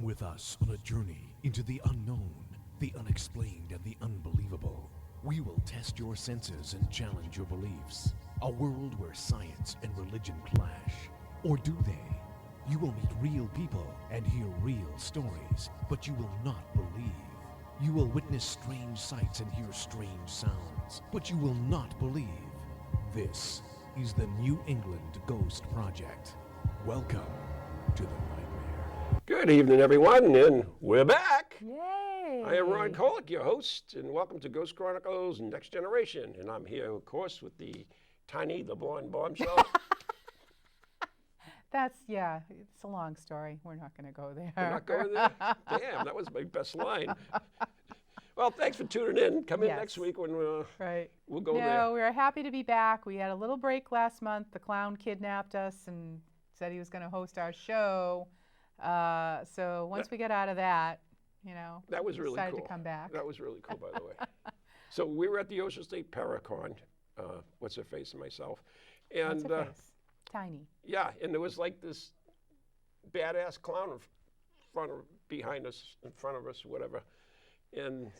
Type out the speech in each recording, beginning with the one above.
Come with us on a journey into the unknown, the unexplained, and the unbelievable. We will test your senses and challenge your beliefs. A world where science and religion clash. Or do they? You will meet real people and hear real stories, but you will not believe. You will witness strange sights and hear strange sounds, but you will not believe. This is the New England Ghost Project. Welcome to the nightmare. Good evening, everyone, and we're back. Yay! I am Ron Kolek, your host, and welcome to Ghost Chronicles Next Generation. And I'm here, of course, with the blonde Bombshell. It's a long story. We're not going to go there. We're not going there? Damn, that was my best line. Well, thanks for tuning in. Come in next week when we'll go there. No, we're happy to be back. We had a little break last month. The clown kidnapped us and said he was going to host our show. So once we get out of that, that was really decided cool. to come back. That was really cool, by the way. So we were at the Ocean State Paracon, what's her face and myself. And What's her face? Tiny. Yeah, and there was like this badass clown behind us, in front of us, whatever. And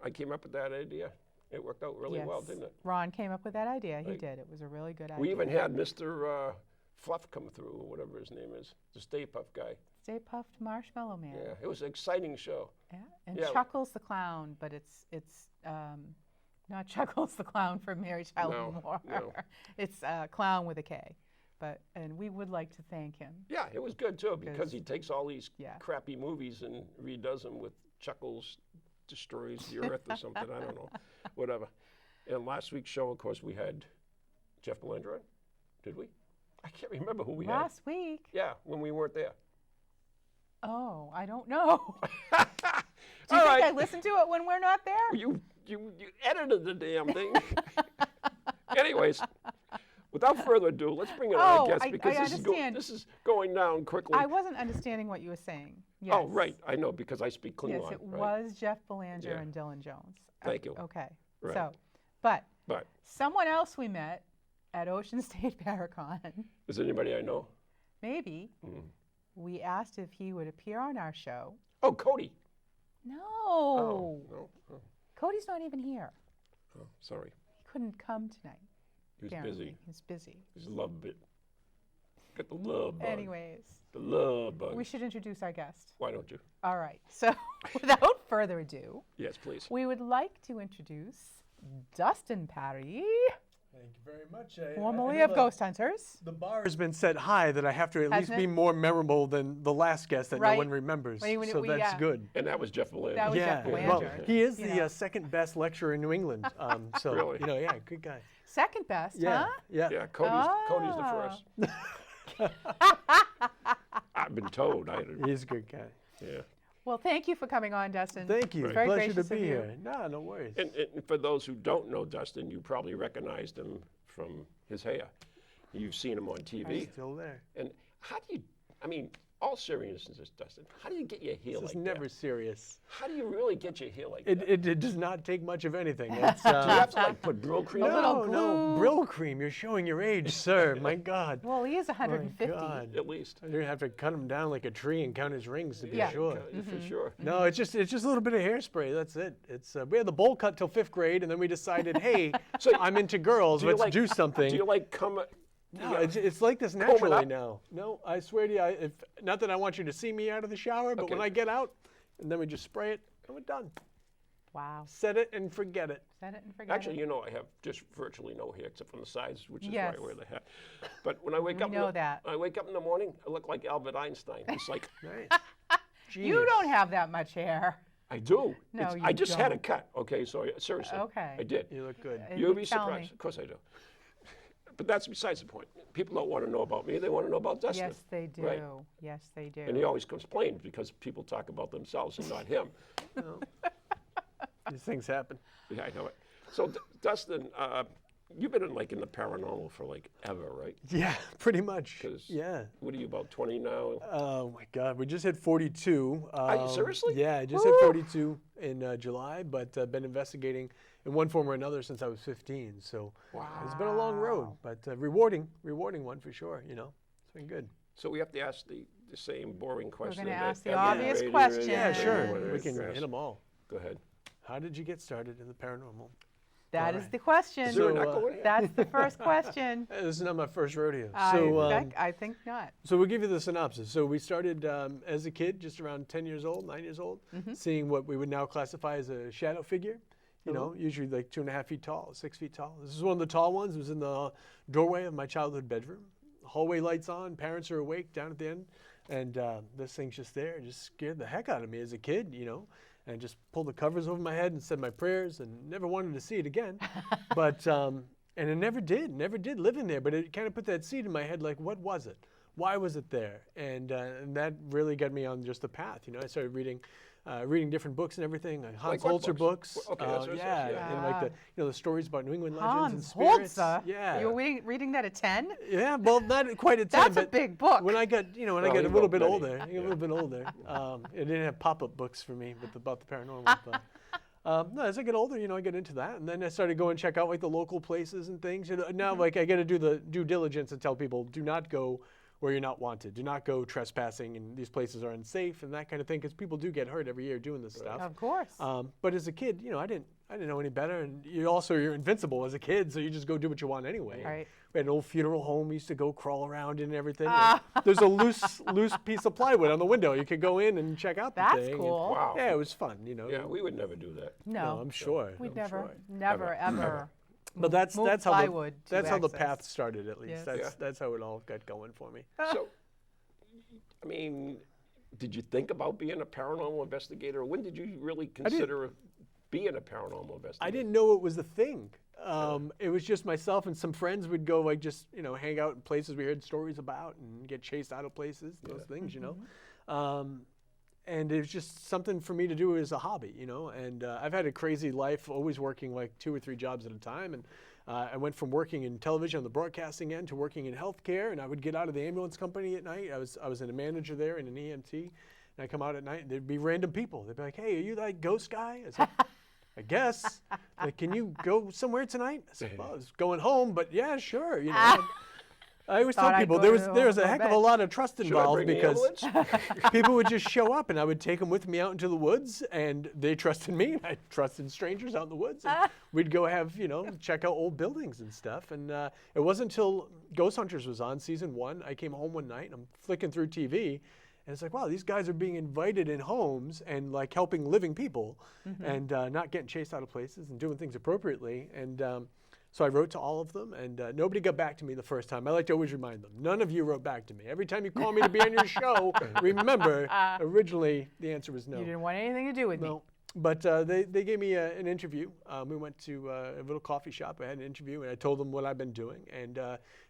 I came up with that idea. It worked out really well, didn't it? Ron came up with that idea. He did. It was a really good idea. We even had Mr. Fluff come through, or whatever his name is, the Stay Puft guy. Stay Puft Marshmallow Man. Yeah, it was an exciting show. Yeah, and Chuckles the Clown, but it's not Chuckles the Clown from Mary Tyler Moore. No. It's Clown with a K. And we would like to thank him. Yeah, it was good too, because he takes all these crappy movies and redoes them with Chuckles Destroys the Earth or something, I don't know, whatever. And last week's show, of course, we had Jeff Belanger on, did we? I can't remember who we had. Last week? Yeah, when we weren't there. Oh, I don't know. Do you All think right. I listen to it when we're not there? You edited the damn thing. Anyways. Without further ado, let's bring in our guest because this is going down quickly. I wasn't understanding what you were saying. Yes. Oh, right. I know because I speak Klingon. Yes, it was Jeff Belanger and Dylan Jones. Thank you. Okay. Right. So, but someone else we met at Ocean State Paracon. Is anybody I know? Maybe. We asked if he would appear on our show. Oh, Cody. No. Oh, no. Oh. Cody's not even here. Oh, sorry. He couldn't come tonight. He was busy. He's busy. He's a love bit. Got the love bug. Anyways. The love bug. We should introduce our guest. Why don't you? All right. So without further ado. Yes, please. We would like to introduce Dustin Pari. Thank you very much. Formerly of Ghosthunters. The bar has been set high that I have to at least be more memorable than the last guest that no one remembers. So that's good. And that was Jeff Belanger. That was Jeff Belanger. Well, he is the second best lecturer in New England. So, really? Good guy. Second best, huh? Yeah, Cody's the first. I've been told. He's a good guy. Yeah. Well, thank you for coming on, Dustin. Thank you. It's very Pleasure to gracious be of you. here. No worries. And for those who don't know Dustin, you probably recognized him from his hair. You've seen him on TV. He's still there. And how do you, all seriousness, Dustin, how do you get your hair like that? It's never serious. How do you really get your hair like that? It does not take much of anything. It's, do you have to put Brill cream on? No, Brill cream. You're showing your age, sir. My God. Well, he is 150. My God. At least. You're going to have to cut him down like a tree and count his rings to be sure. For sure. No, it's just a little bit of hairspray. That's it. It's we had the bowl cut till 5th grade, and then we decided, hey, I'm into girls. Let's do something. Do you come? No, it's like this naturally now. No, I swear to you, not that I want you to see me out of the shower, but when I get out, and then we just spray it, and we're done. Wow. Set it and forget it. Set it and forget Actually, it. I have just virtually no hair except from the sides, which is why I wear the hat. But when I wake up, I wake up in the morning, I look like Albert Einstein. It's like, nice. You don't have that much hair. I do. No, you I just had a don't. cut. Okay, so seriously, I did. You look good. You'll be surprised. Of course I do. But that's besides the point. People don't want to know about me. They want to know about Dustin. Yes, they do. Right? Yes, they do. And he always complains because people talk about themselves and not him. These things happen. Yeah, I know it. So, Dustin, you've been in the paranormal for ever, right? Yeah, pretty much. Yeah. What are you, about 20 now? Oh my God, we just hit 42. Seriously? Yeah, I just hit 42 in July, but been investigating in one form or another since I was 15. So it's been a long road, but rewarding one for sure. It's been good. So we have to ask the same boring question. We're going to ask the every obvious radio question. Yeah, sure. whether We it's can grass. hit them all. Go ahead. How did you get started in the paranormal? That All is right. the question. So, That's the first question. This is not my first rodeo. I think not. So we'll give you the synopsis. So we started as a kid, just around 10 years old, 9 years old, seeing what we would now classify as a shadow figure. You know, usually like 2.5 feet tall, 6 feet tall. This is one of the tall ones. It was in the doorway of my childhood bedroom. Hallway lights on, parents are awake down at the end. And this thing's just there. It just scared the heck out of me as a kid, you know. And just pulled the covers over my head and said my prayers and never wanted to see it again. But, and it never did live in there. But it kind of put that seed in my head, like, what was it? Why was it there? And that really got me on just the path. You know, I started reading different books and everything, like Hans Like what Holzer books? books. Okay, that's what it says, yeah. And like the stories about New England legends and Hans spirits. Holzer? Yeah. You were reading that at 10? Yeah, well, not quite at 10. That's a but big book. When I got, I Well, got he a little wrote bit many. older, it didn't have pop-up books for me about the paranormal. But no, as I get older, I get into that, and then I started going check out like the local places and things. Now, like I got to do the due diligence and tell people, do not go where you're not wanted. Do not go trespassing, and these places are unsafe and that kind of thing, because people do get hurt every year doing this stuff. Of course. But as a kid, I didn't know any better, and you're invincible as a kid, so you just go do what you want anyway. Right. We had an old funeral home. We used to go crawl around in and everything. And there's a loose piece of plywood on the window. You could go in and check out the That's thing. cool. Wow. Yeah, it was fun. Yeah, we would never do that. No, No, I'm sure. we'd I'm never, sure. never, ever. But that's move how plywood to that's how the access. path started. At least Yes. that's how it all got going for me. So, I mean, did you think about being a paranormal investigator? When did you really consider being a paranormal investigator? I didn't know it was a thing. It was just myself and some friends would go like just hang out in places we heard stories about and get chased out of places, those things, and it was just something for me to do as a hobby, And I've had a crazy life, always working like 2 or 3 jobs at a time, and I went from working in television on the broadcasting end to working in healthcare, and I would get out of the ambulance company at night. I was a manager there in an EMT, and I come out at night, and there'd be random people. They'd be like, "Hey, are you that ghost guy?" I said, I guess. Like, can you go somewhere tonight? I said, well, I was going home, but yeah, sure. I always tell Thought I'd people go there was to a heck of a bed. lot of trust Should I involved bring the because ambulance? people would just show up and I would take them with me out into the woods and they trusted me and I trusted strangers out in the woods. And we'd go have, check out old buildings and stuff. And it wasn't until Ghosthunters was on season 1, I came home one night and I'm flicking through TV. And it's like, wow, these guys are being invited in homes and like helping living people and not getting chased out of places and doing things appropriately. And so I wrote to all of them and nobody got back to me the first time. I like to always remind them, none of you wrote back to me. Every time you call me to be on your show, remember, originally the answer was no. You didn't want anything to do with me. No. But they gave me an interview. We went to a little coffee shop. I had an interview, and I told them what I've been doing, and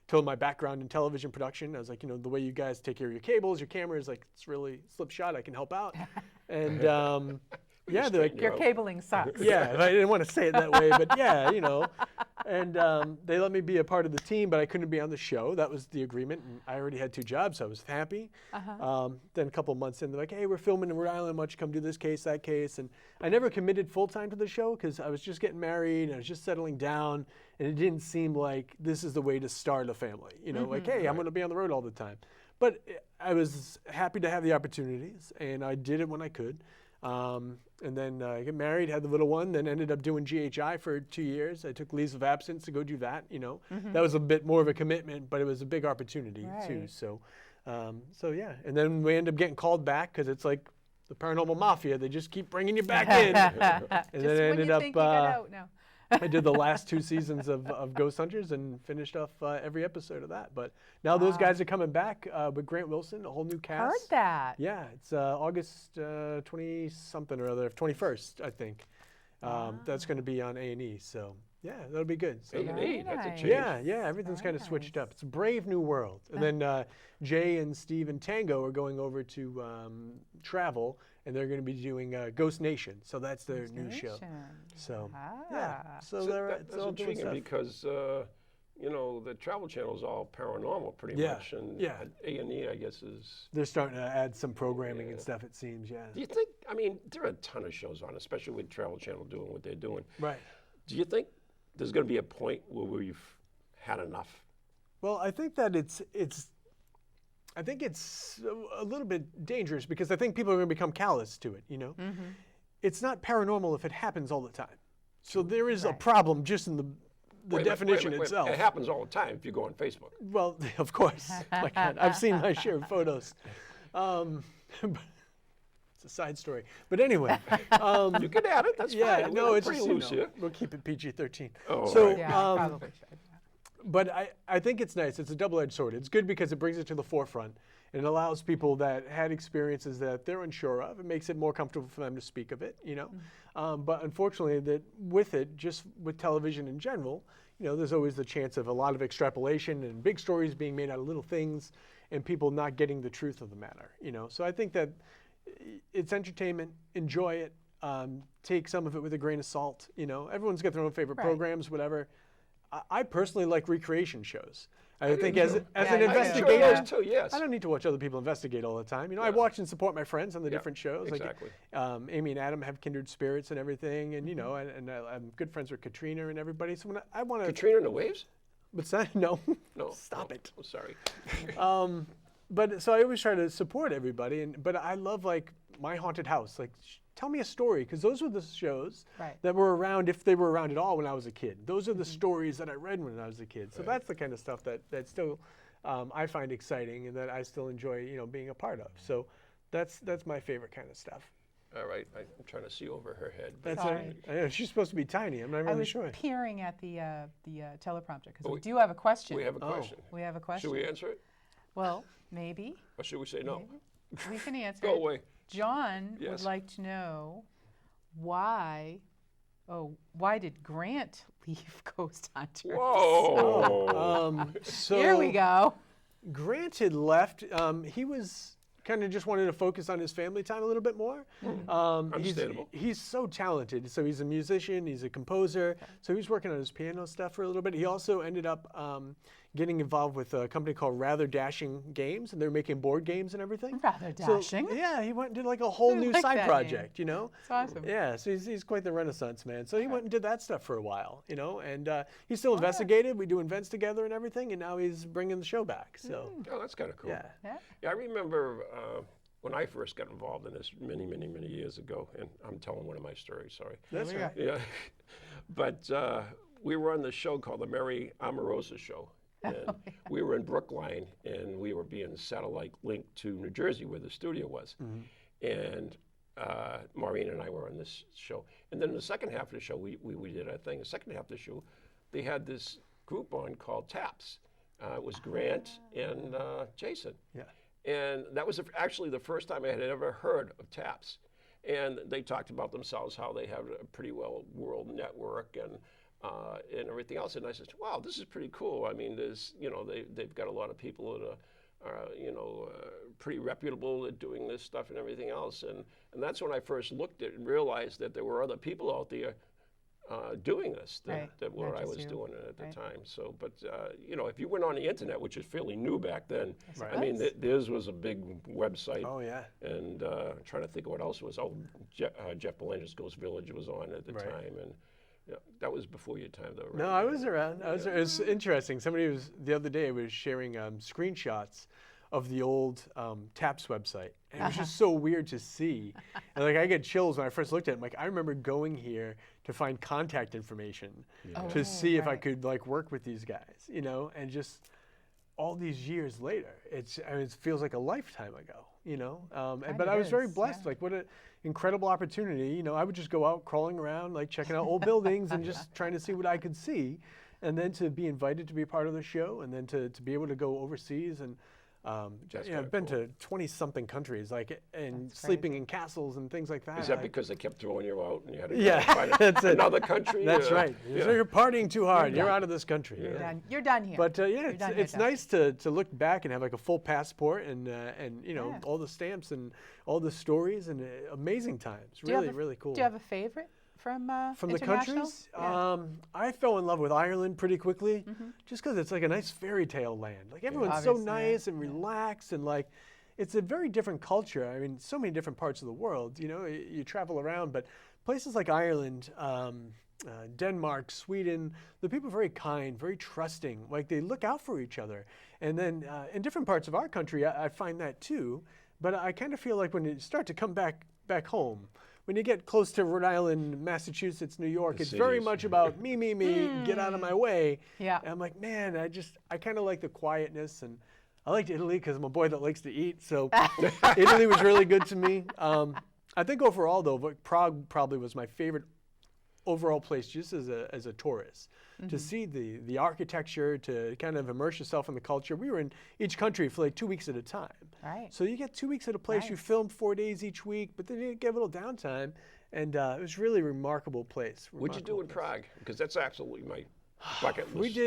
told them my background in television production. I was like, the way you guys take care of your cables, your cameras, like it's really slipshod. I can help out. And yeah, they're like, Your cabling sucks. yeah, I didn't want to say it that way, but yeah, And they let me be a part of the team, but I couldn't be on the show. That was the agreement. And I already had 2 jobs, so I was happy. Then a couple of months in, they're like, hey, we're filming in Rhode Island. Why don't you come do this case, that case? And I never committed full-time to the show because I was just getting married and I was just settling down. And it didn't seem like this is the way to start a family. Like, hey, I'm going to be on the road all the time. But I was happy to have the opportunities, and I did it when I could. And then I got married, had the little one, then ended up doing GHI for 2 years. I took leaves of absence to go do that, That was a bit more of a commitment, but it was a big opportunity too. So yeah. And then we ended up getting called back because it's like the paranormal mafia. They just keep bringing you back in. And then I ended up, I did the last 2 seasons of Ghosthunters and finished off every episode of that. But now those guys are coming back with Grant Wilson, a whole new cast. Heard that. Yeah, it's August 20-something or other, 21st, I think. That's going to be on A&E. So yeah, that'll be good. So, A&E, that's a nice. change. yeah, everything's kind of switched up. It's a brave new world. And then Jay and Steve and Tango are going over to travel, and they're going to be doing Ghost Nation. So that's their new show. So yeah, so That's it's all doing intriguing stuff. because the Travel Channel is all paranormal pretty Yeah, much, and yeah. A&E I guess is. They're starting to add some programming and stuff. It seems, yeah. Do you think? I mean, there are a ton of shows on, especially with Travel Channel doing what they're doing. Right. Do you think there's going to be a point where we've had enough? Well, I think that I think it's a little bit dangerous because I think people are going to become callous to it, you know? It's not paranormal if it happens all the time. So there is a problem just in the definition itself. It happens all the time if you go on Facebook. Well, of course. My God, I've seen my share of photos. It's a side story. But anyway. You can add it. That's fine. No, it's pretty just, loose here. We'll keep it PG-13. Oh, so, right. Yeah, probably should. But I think it's nice. It's a double-edged sword. It's good because it brings it to the forefront. And it allows people that had experiences that they're unsure of. It makes it more comfortable for them to speak of it, you know. But unfortunately, that with it, just with television in general, you know, there's always the chance of a lot of extrapolation and big stories being made out of little things and people not getting the truth of the matter, you know. So I think that it's entertainment. Enjoy it. Take some of it with a grain of salt, you know. Everyone's got their own favorite programs, whatever. I personally like recreation shows. I think as an investigator, too, yes. I don't need to watch other people investigate all the time. You know, I watch and support my friends on the different shows. Exactly. Like Amy and Adam have kindred spirits and everything, and you know, and I'm good friends with Katrina and everybody. So when I want to Katrina and the Waves? What's that? No. No. Stop it. Oh, sorry. But so I always try to support everybody, but I love like My Haunted House. Like, tell me a story, because those were the shows that were around, if they were around at all, when I was a kid. Those are the stories that I read when I was a kid. So that's the kind of stuff that still I find exciting and that I still enjoy, you know, being a part of. So that's my favorite kind of stuff. All right, I'm trying to see over her head. That's she's supposed to be tiny. I'm not really sure. I was peering at the teleprompter because we do have a question. We have a question. We have a question. Should we answer it? Well, maybe. Or should we say no? Maybe. We can answer Go it. away. John would like to know why did Grant leave Ghosthunters? Whoa! So here we go. Grant had left. He was kind of just wanted to focus on his family time a little bit more. Understandable. He's so talented. So he's a musician, he's a composer. So he was working on his piano stuff for a little bit. He also ended up getting involved with a company called Rather Dashing Games, and they're making board games and everything. Rather Dashing? So, yeah, he went and did like a whole new side project, you know? That's awesome. Yeah, so he's quite the Renaissance man. So he went and did that stuff for a while, you know? And he still investigated. We do events together and everything, and now he's bringing the show back, so. Oh, that's kind of cool. Yeah. I remember when I first got involved in this many, many, many years ago, and I'm telling one of my stories, sorry. That's right. Yeah. But we were on the show called The Mary Omarosa Show. And we were in Brookline, and we were being satellite linked to New Jersey, where the studio was. And Maureen and I were on this show. And then in the second half of the show, we did our thing. The second half of the show, they had this group on called Taps. It was Grant and Jason. Yeah. And that was actually the first time I had ever heard of Taps. And they talked about themselves, how they have a pretty well world network and everything else. And I said, wow, this is pretty cool. I mean, there's, you know, they've got a lot of people that are you know, pretty reputable at doing this stuff and everything else. And that's when I first looked at it and realized that there were other people out there doing this that what I was doing at the time. So, but, you know, if you went on the internet, which is fairly new back then, I mean, theirs was a big website. Oh, yeah. And I'm trying to think of what else was. Oh, Jeff Belanger's Ghost Village was on at the time. And yeah, that was before your time, though, right? No, I was around. It was interesting. Somebody the other day was sharing screenshots of the old TAPS website. And it was just so weird to see. And like I get chills when I first looked at it. I'm like, I remember going here to find contact information to see if I could like work with these guys, you know, and just all these years later, it feels like a lifetime ago, you know. But I was very blessed. Like what an incredible opportunity. You know, I would just go out crawling around, like checking out old buildings and just trying to see what I could see. And then to be invited to be a part of the show, and then to be able to go overseas and you know, I've been to 20-something countries, like, and sleeping in castles and things like that. Is that because they kept throwing you out and you had to go find another country? That's right. So you're partying too hard. You're out of this country. You're done here. But yeah, it's nice to look back and have like a full passport and you know all the stamps and all the stories and amazing times. Really cool. Do you have a favorite from the countries? I fell in love with Ireland pretty quickly, just because it's like a nice fairy tale land. Like everyone's so nice and relaxed, and like it's a very different culture. I mean, so many different parts of the world. You know, you travel around, but places like Ireland, Denmark, Sweden, the people are very kind, very trusting. Like they look out for each other, And then in different parts of our country, I find that too. But I kind of feel like when you start to come back home, when you get close to Rhode Island, Massachusetts, New York, it's very much about me, get out of my way. Yeah. And I'm like, man, I kind of like the quietness, and I liked Italy because I'm a boy that likes to eat. So Italy was really good to me. I think overall, though, Prague probably was my favorite overall place just as a tourist. To see the architecture, to kind of immerse yourself in the culture. We were in each country for like 2 weeks at a time. Right. So you get 2 weeks at a place, you film 4 days each week, but then you get a little downtime. And it was really a remarkable place. What'd you do in Prague? Because that's absolutely my bucket list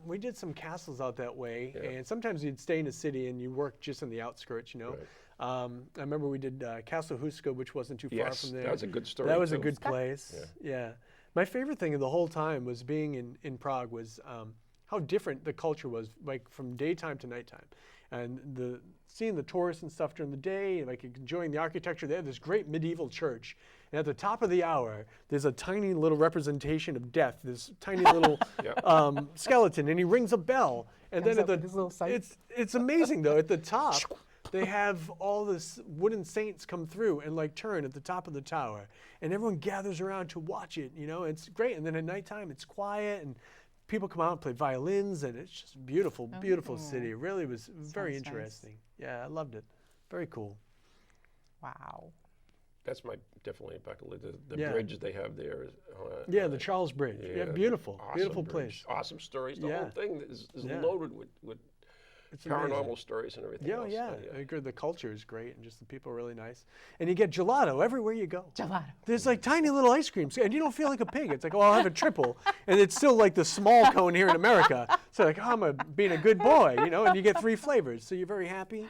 we did some castles out that way, and sometimes you'd stay in a city and you work just in the outskirts, you know. Right. I remember we did Castle Huska, which wasn't too far from there. That was a good story. That was a good place. Yeah. My favorite thing of the whole time was being in Prague was how different the culture was, like from daytime to nighttime. And seeing the tourists and stuff during the day, like enjoying the architecture. They have this great medieval church. And at the top of the hour, there's a tiny little representation of death, this tiny little skeleton, and he rings a bell. And then at it's amazing though, at the top, they have all this wooden saints come through and like turn at the top of the tower, and everyone gathers around to watch it. You know, it's great. And then at nighttime, it's quiet, and people come out and play violins, and it's just beautiful, beautiful city. It really was very interesting. Nice. Yeah, I loved it. Very cool. Wow. That's definitely a bucket list. The bridge they have there is. The Charles Bridge. Yeah, beautiful, awesome beautiful bridge. place. Awesome stories. The whole thing is loaded with paranormal stories and everything else. I agree. The culture is great, and just the people are really nice. And you get gelato everywhere you go. Gelato. There's like tiny little ice creams, and you don't feel like a pig. It's like, oh, I'll have a triple, and it's still like the small cone here in America. So like, oh, I'm being a good boy, you know. And you get 3 flavors, so you're very happy.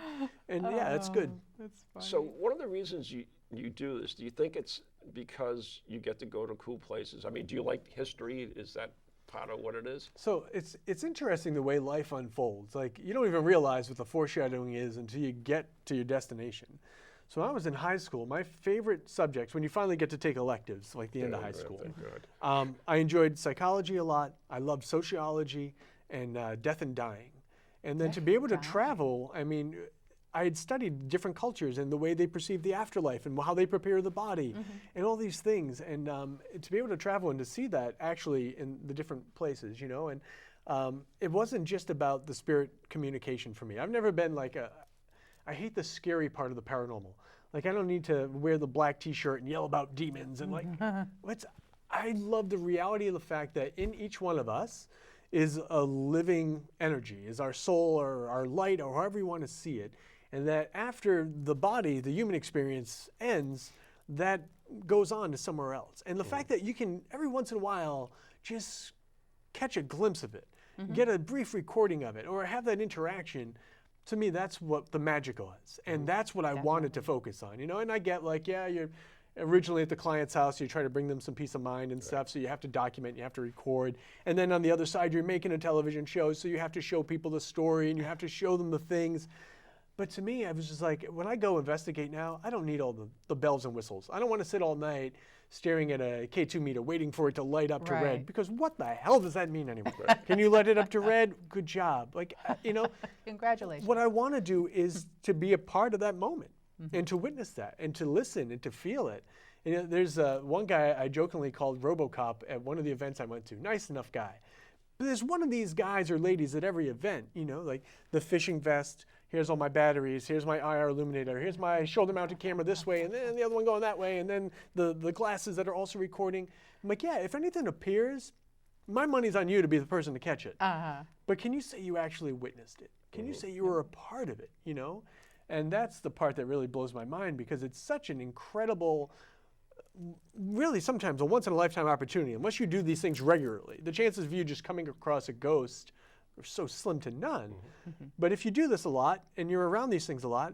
And yeah, it's good. That's funny. So one of the reasons you do this, do you think it's because you get to go to cool places? I mean, do you like history? Is that part of what it is? So it's interesting the way life unfolds. Like, you don't even realize what the foreshadowing is until you get to your destination. So when I was in high school, my favorite subjects, when you finally get to take electives, like the end of high school, I enjoyed psychology a lot. I loved sociology and death and dying. And then to be able to travel, I mean, I had studied different cultures and the way they perceive the afterlife and how they prepare the body and all these things. And to be able to travel and to see that actually in the different places, you know, and it wasn't just about the spirit communication for me. I've never been like I hate the scary part of the paranormal. Like, I don't need to wear the black t-shirt and yell about demons and like, I love the reality of the fact that in each one of us is a living energy, is our soul or our light or however you want to see it. And that after the body, the human experience ends, that goes on to somewhere else. And the fact that you can, every once in a while, just catch a glimpse of it, get a brief recording of it, or have that interaction, to me, that's what the magic was. And that's what I wanted to focus on, you know? And I get like, you're originally at the client's house, you try to bring them some peace of mind and stuff, so you have to document, you have to record. And then on the other side, you're making a television show, so you have to show people the story, and you have to show them the things. But to me, I was just like, when I go investigate now, I don't need all the bells and whistles. I don't want to sit all night staring at a K2 meter waiting for it to light up to red, because what the hell does that mean anymore? Can you light it up to red? Good job. Like, you know. Congratulations. What I want to do is to be a part of that moment and to witness that and to listen and to feel it. And, you know, there's one guy I jokingly called RoboCop at one of the events I went to. Nice enough guy. But there's one of these guys or ladies at every event, you know, like the fishing vest, here's all my batteries, here's my IR illuminator, here's my shoulder-mounted camera this way, and then the other one going that way, and then the glasses that are also recording. I'm like, yeah, if anything appears, my money's on you to be the person to catch it. But can you say you actually witnessed it? Can you say you were a part of it, you know? And that's the part that really blows my mind, because it's such an incredible, really sometimes a once-in-a-lifetime opportunity. Unless you do these things regularly, the chances of you just coming across a ghost are so slim to none. But if you do this a lot and you're around these things a lot,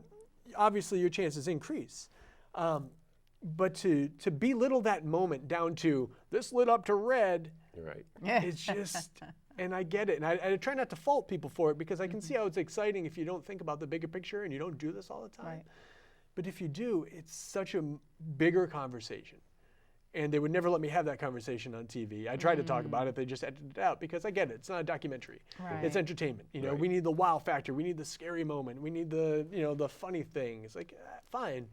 obviously your chances increase. But to belittle that moment down to this lit up to red, it's just, and I get it. And I try not to fault people for it, because I can see how it's exciting if you don't think about the bigger picture and you don't do this all the time. But if you do, it's such a bigger conversation. and they would never let me have that conversation on TV. I tried to talk about it, they just edited it out because I get it. It's not a documentary. Right. It's entertainment. You know, we need the wow factor. We need the scary moment. We need the, you know, the funny thing. It's like, fine.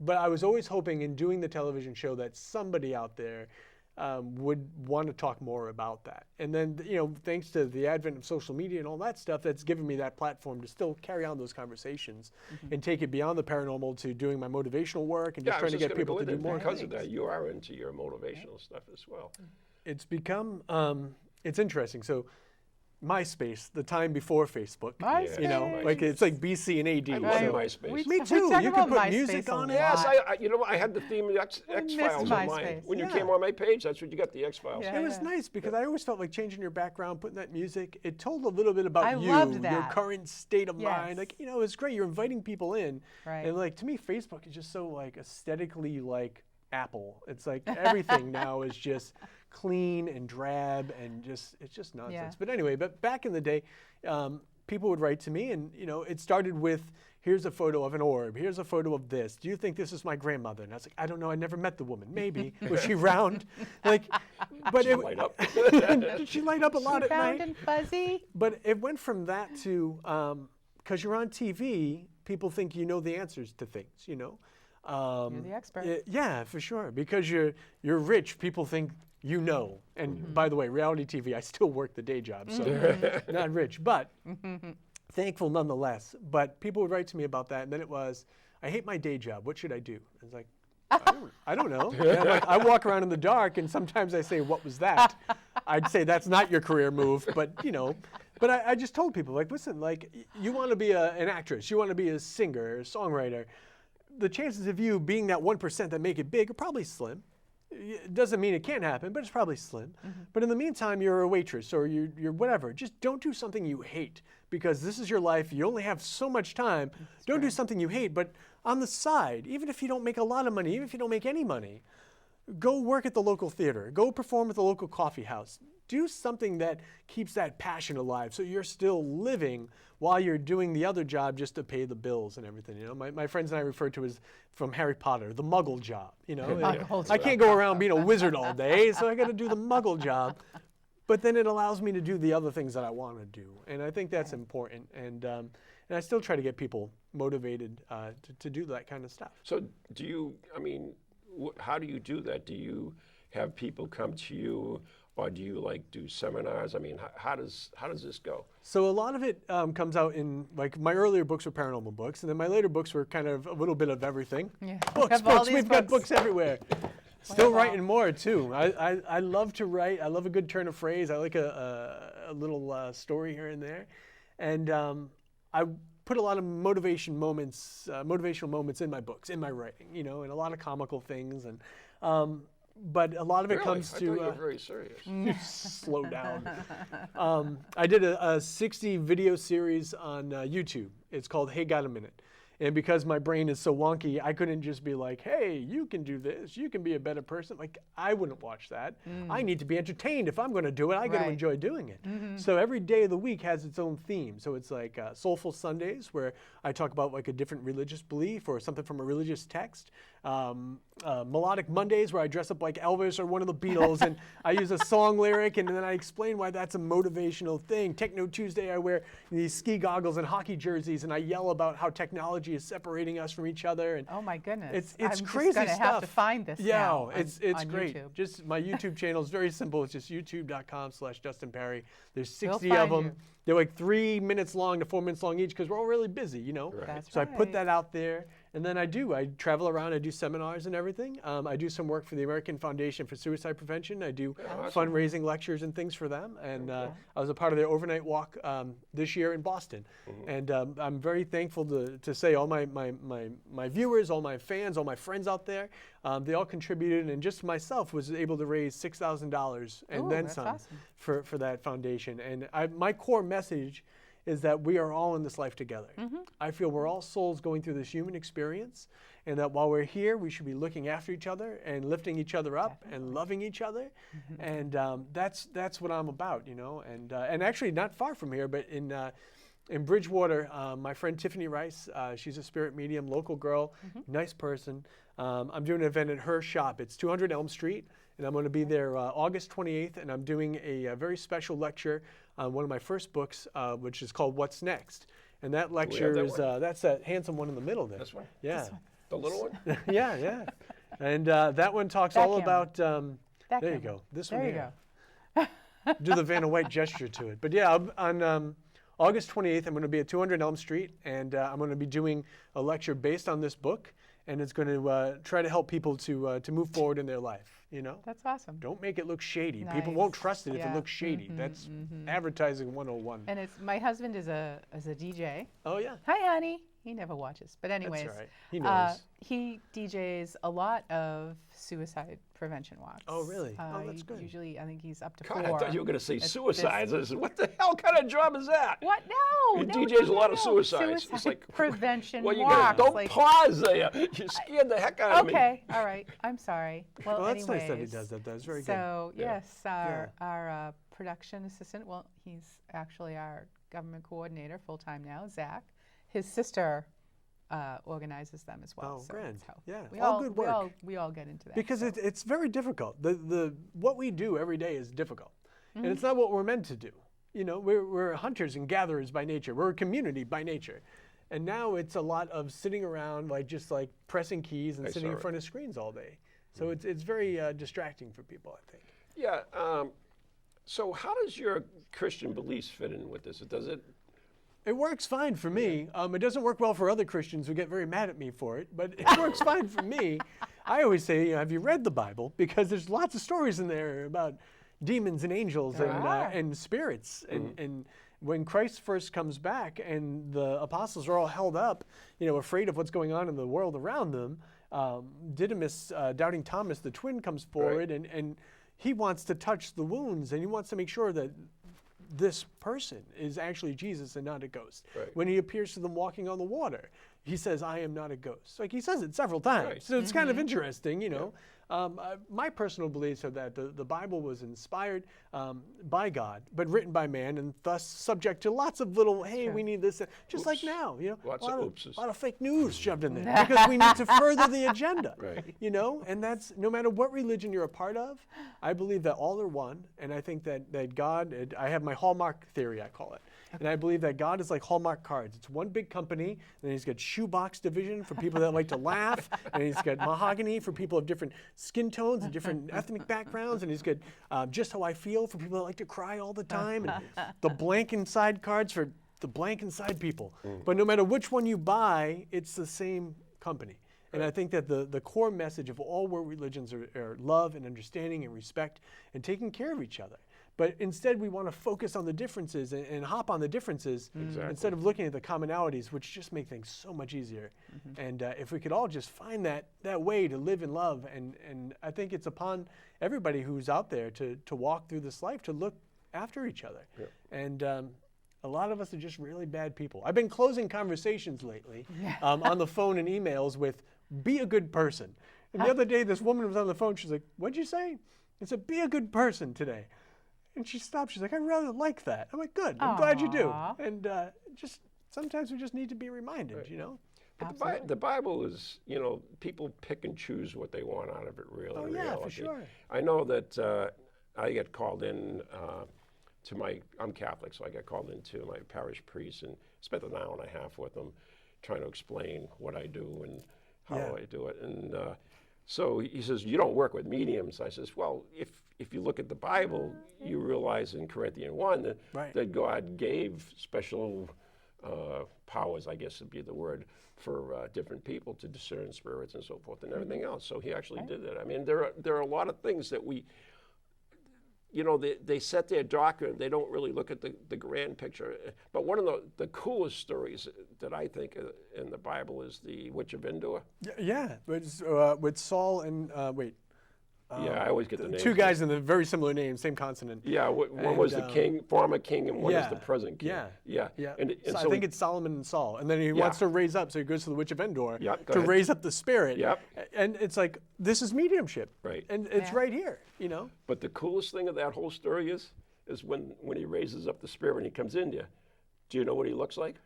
But I was always hoping in doing the television show that somebody out there would want to talk more about that. And then, you know, thanks to the advent of social media and all that stuff, that's given me that platform to still carry on those conversations and take it beyond the paranormal to doing my motivational work and just trying to get people to do more because things. of that, you are into your motivational stuff as well. It's become, it's interesting. So MySpace, the time before Facebook. MySpace. You know, like it's like BC and AD. I love so. MySpace. Me too. You can put music on it. Yes, you know, I had the theme of X-Files on mine. When you came on my page, that's what you got, the X-Files. It was nice because I always felt like changing your background, putting that music, it told a little bit about you, your current state of mind. Like, you know, it's great. You're inviting people in. Right. And like, to me, Facebook is just so like aesthetically like Apple. It's like everything now is just clean and drab and just, it's just nonsense. But anyway, but back in the day, people would write to me and, you know, it started with, here's a photo of an orb. Here's a photo of this. Do you think this is my grandmother? And I was like, I don't know. I never met the woman. Maybe. Was she round? Like, but she light up. Did she light up a lot at night? Round and fuzzy. But it went from that to, because you're on TV, people think you know the answers to things, you know. You're the expert. Yeah, for sure. Because you're rich, people think you know. And by the way, reality TV, I still work the day job, so not rich, but thankful nonetheless. But people would write to me about that, and then it was, I hate my day job. What should I do? I was like, I don't know. Like, I walk around in the dark, and sometimes I say, what was that? I'd say that's not your career move, but you know. But I just told people, like, listen, like, you want to be an actress, you want to be a singer, a songwriter. The chances of you being that 1% that make it big are probably slim. It doesn't mean it can't happen, but it's probably slim. But in the meantime, you're a waitress or you're whatever. Just don't do something you hate because this is your life. You only have so much time. Don't do something you hate, but on the side, even if you don't make a lot of money, even if you don't make any money, go work at the local theater. Go perform at the local coffee house. Do something that keeps that passion alive so you're still living while you're doing the other job just to pay the bills and everything. You know, my friends and I refer to as, from Harry Potter, the muggle job. You know, I can't go around being a wizard all day, so I got to do the muggle job. But then it allows me to do the other things that I want to do. And I think that's important. And I still try to get people motivated to do that kind of stuff. So do you, I mean, how do you do that? Do you have people come to you, or do you like do seminars? I mean, how does this go? So a lot of it comes out in, like, my earlier books were paranormal books, and then my later books were kind of a little bit of everything. Yeah. Books. We've got books everywhere. Still writing more too. I love to write. I love a good turn of phrase. I like a little story here and there, and I put a lot of motivational moments in my books, in my writing. You know, and a lot of comical things and. But a lot of it comes to. I thought you were very serious. Slow down. I did a 60 video series on YouTube. It's called Hey, Got a Minute? And because my brain is so wonky, I couldn't just be like, hey, you can do this. You can be a better person. Like, I wouldn't watch that. I need to be entertained. If I'm going to do it, I got to enjoy doing it. So every day of the week has its own theme. So it's like Soulful Sundays, where I talk about like a different religious belief or something from a religious text. Melodic Mondays, where I dress up like Elvis or one of the Beatles, and I use a song lyric, and then I explain why that's a motivational thing. Techno Tuesday, I wear these ski goggles and hockey jerseys, and I yell about how technology is separating us from each other. And oh my goodness! It's I'm crazy just stuff. Have to find this. Now it's on great. YouTube. Just my YouTube channel is very simple. It's just youtube.com/Dustin Pari. There's 60 We'll of them. find you. They're like 3 minutes long to 4 minutes long each because we're all really busy, you know. That's so right. I put that out there, and then I travel around. I do seminars and everything. I do some work for the American Foundation for Suicide Prevention. I do fundraising lectures and things for them, and I was a part of their overnight walk this year in Boston. And I'm very thankful to say all my viewers, all my fans, all my friends out there, they all contributed, and just myself was able to raise $6,000 and then some for that foundation. And my core message is that we are all in this life together. I feel we're all souls going through this human experience, and that while we're here, we should be looking after each other and lifting each other up and loving each other. And that's what I'm about, you know. And actually, not far from here, but in in Bridgewater, my friend Tiffany Rice, she's a spirit medium, local girl, nice person. I'm doing an event at her shop. It's 200 Elm Street, and I'm going to be there August 28th, and I'm doing a very special lecture on one of my first books, which is called What's Next. And that lecture is, that's that handsome one in the middle there. This one? Yeah. This one. The little one? Yeah, yeah. And that one talks all about, there camera. you go. This There one you here. go. Do the Vanna White gesture to it. But yeah, on August 28th, I'm going to be at 200 Elm Street, and I'm going to be doing a lecture based on this book, and it's going to try to help people to move forward in their life, you know? That's awesome. Don't make it look shady. People Nice. won't trust it if Yeah. it looks shady. That's advertising 101. And it's my husband is a DJ. Oh, yeah. Hi, honey. He never watches, but anyways, That's all right. He knows. He DJs a lot of suicide prevention walks. Oh, really? Oh, that's good. Usually, I think he's up to God, 4. I thought you were going to say It's suicides. I said, what the hell kind of job is that? What? No. He no, DJs no, a lot no, of no. suicides. It's Suicide like prevention well, you walks. don't pause there. You scared the heck out of me. Okay. All right. I'm sorry. Well, Well, that's anyways, nice that he does that. That's very good. So Yeah. yes, our production assistant. Well, he's actually our government coordinator full time now, Zach. His sister organizes them as well. Oh, so grand. that's how Yeah, we all good work. We all get into that. Because so. it's very difficult. What we do every day is difficult. And it's not what we're meant to do. You know, we're hunters and gatherers by nature. We're a community by nature. And now it's a lot of sitting around, just pressing keys and sitting in front of screens all day. So it's very distracting for people, I think. Yeah. So how does your Christian beliefs fit in with this? It works fine for me. It doesn't work well for other Christians who get very mad at me for it, but it works fine for me. I always say, have you read the Bible? Because there's lots of stories in there about demons and angels and spirits. And when Christ first comes back and the apostles are all held up, afraid of what's going on in the world around them, Didymus, doubting Thomas, the twin, comes forward and he wants to touch the wounds, and he wants to make sure that this person is actually Jesus and not a ghost. Right. When he appears to them walking on the water, he says, I am not a ghost. He says it several times. Right. So it's kind of interesting, My personal beliefs are that the Bible was inspired by God, but written by man, and thus subject to lots of little, hey, we need this, just like now, Lots a of lot of fake news shoved in there because we need to further the agenda, Right. And that's no matter what religion you're a part of. I believe that all are one, and I think that God, I have my Hallmark theory, I call it. And I believe that God is like Hallmark cards. It's one big company, and he's got shoebox division for people that like to laugh, and he's got mahogany for people of different skin tones and different ethnic backgrounds, and he's got Just How I Feel for people that like to cry all the time, and the blank inside cards for the blank inside people. But no matter which one you buy, it's the same company. And I think that the core message of all world religions are love and understanding and respect and taking care of each other. But instead, we want to focus on the differences and hop on the differences instead of looking at the commonalities, which just make things so much easier. And if we could all just find that way to live in love, and I think it's upon everybody who's out there to walk through this life to look after each other. Yep. And a lot of us are just really bad people. I've been closing conversations lately on the phone and emails with, be a good person. And the other day, this woman was on the phone. She's like, what'd you say? I said, be a good person today. And she stopped. She's like, I really like that. I'm like, good. I'm glad you do. And just sometimes we just need to be reminded, But the Bible is, people pick and choose what they want out of it, really. Oh, in yeah, reality. for sure. I know that I get called in I'm Catholic, so I get called into my parish priest and spent an hour and a half with him trying to explain what I do and how I do it. And so he says, you don't work with mediums. I says, well, if you look at the Bible, you realize in Corinthians 1 that God gave special powers, I guess would be the word, for different people to discern spirits and so forth and everything else. So he actually did that. I mean, there are a lot of things that they set their doctrine. They don't really look at the grand picture. But one of the coolest stories that I think in the Bible is the Witch of Endor. Yeah, with Saul and, I always get the names. Two guys in the very similar names, same consonant. Yeah, one was the former king, and one is the present king. Yeah. And so so I think it's Solomon and Saul. And then he wants to raise up, so he goes to the Witch of Endor to raise up the spirit. Yep. And it's like, this is mediumship. Right. And it's right here, But the coolest thing of that whole story is when he raises up the spirit and he comes in there, Do you know what he looks like?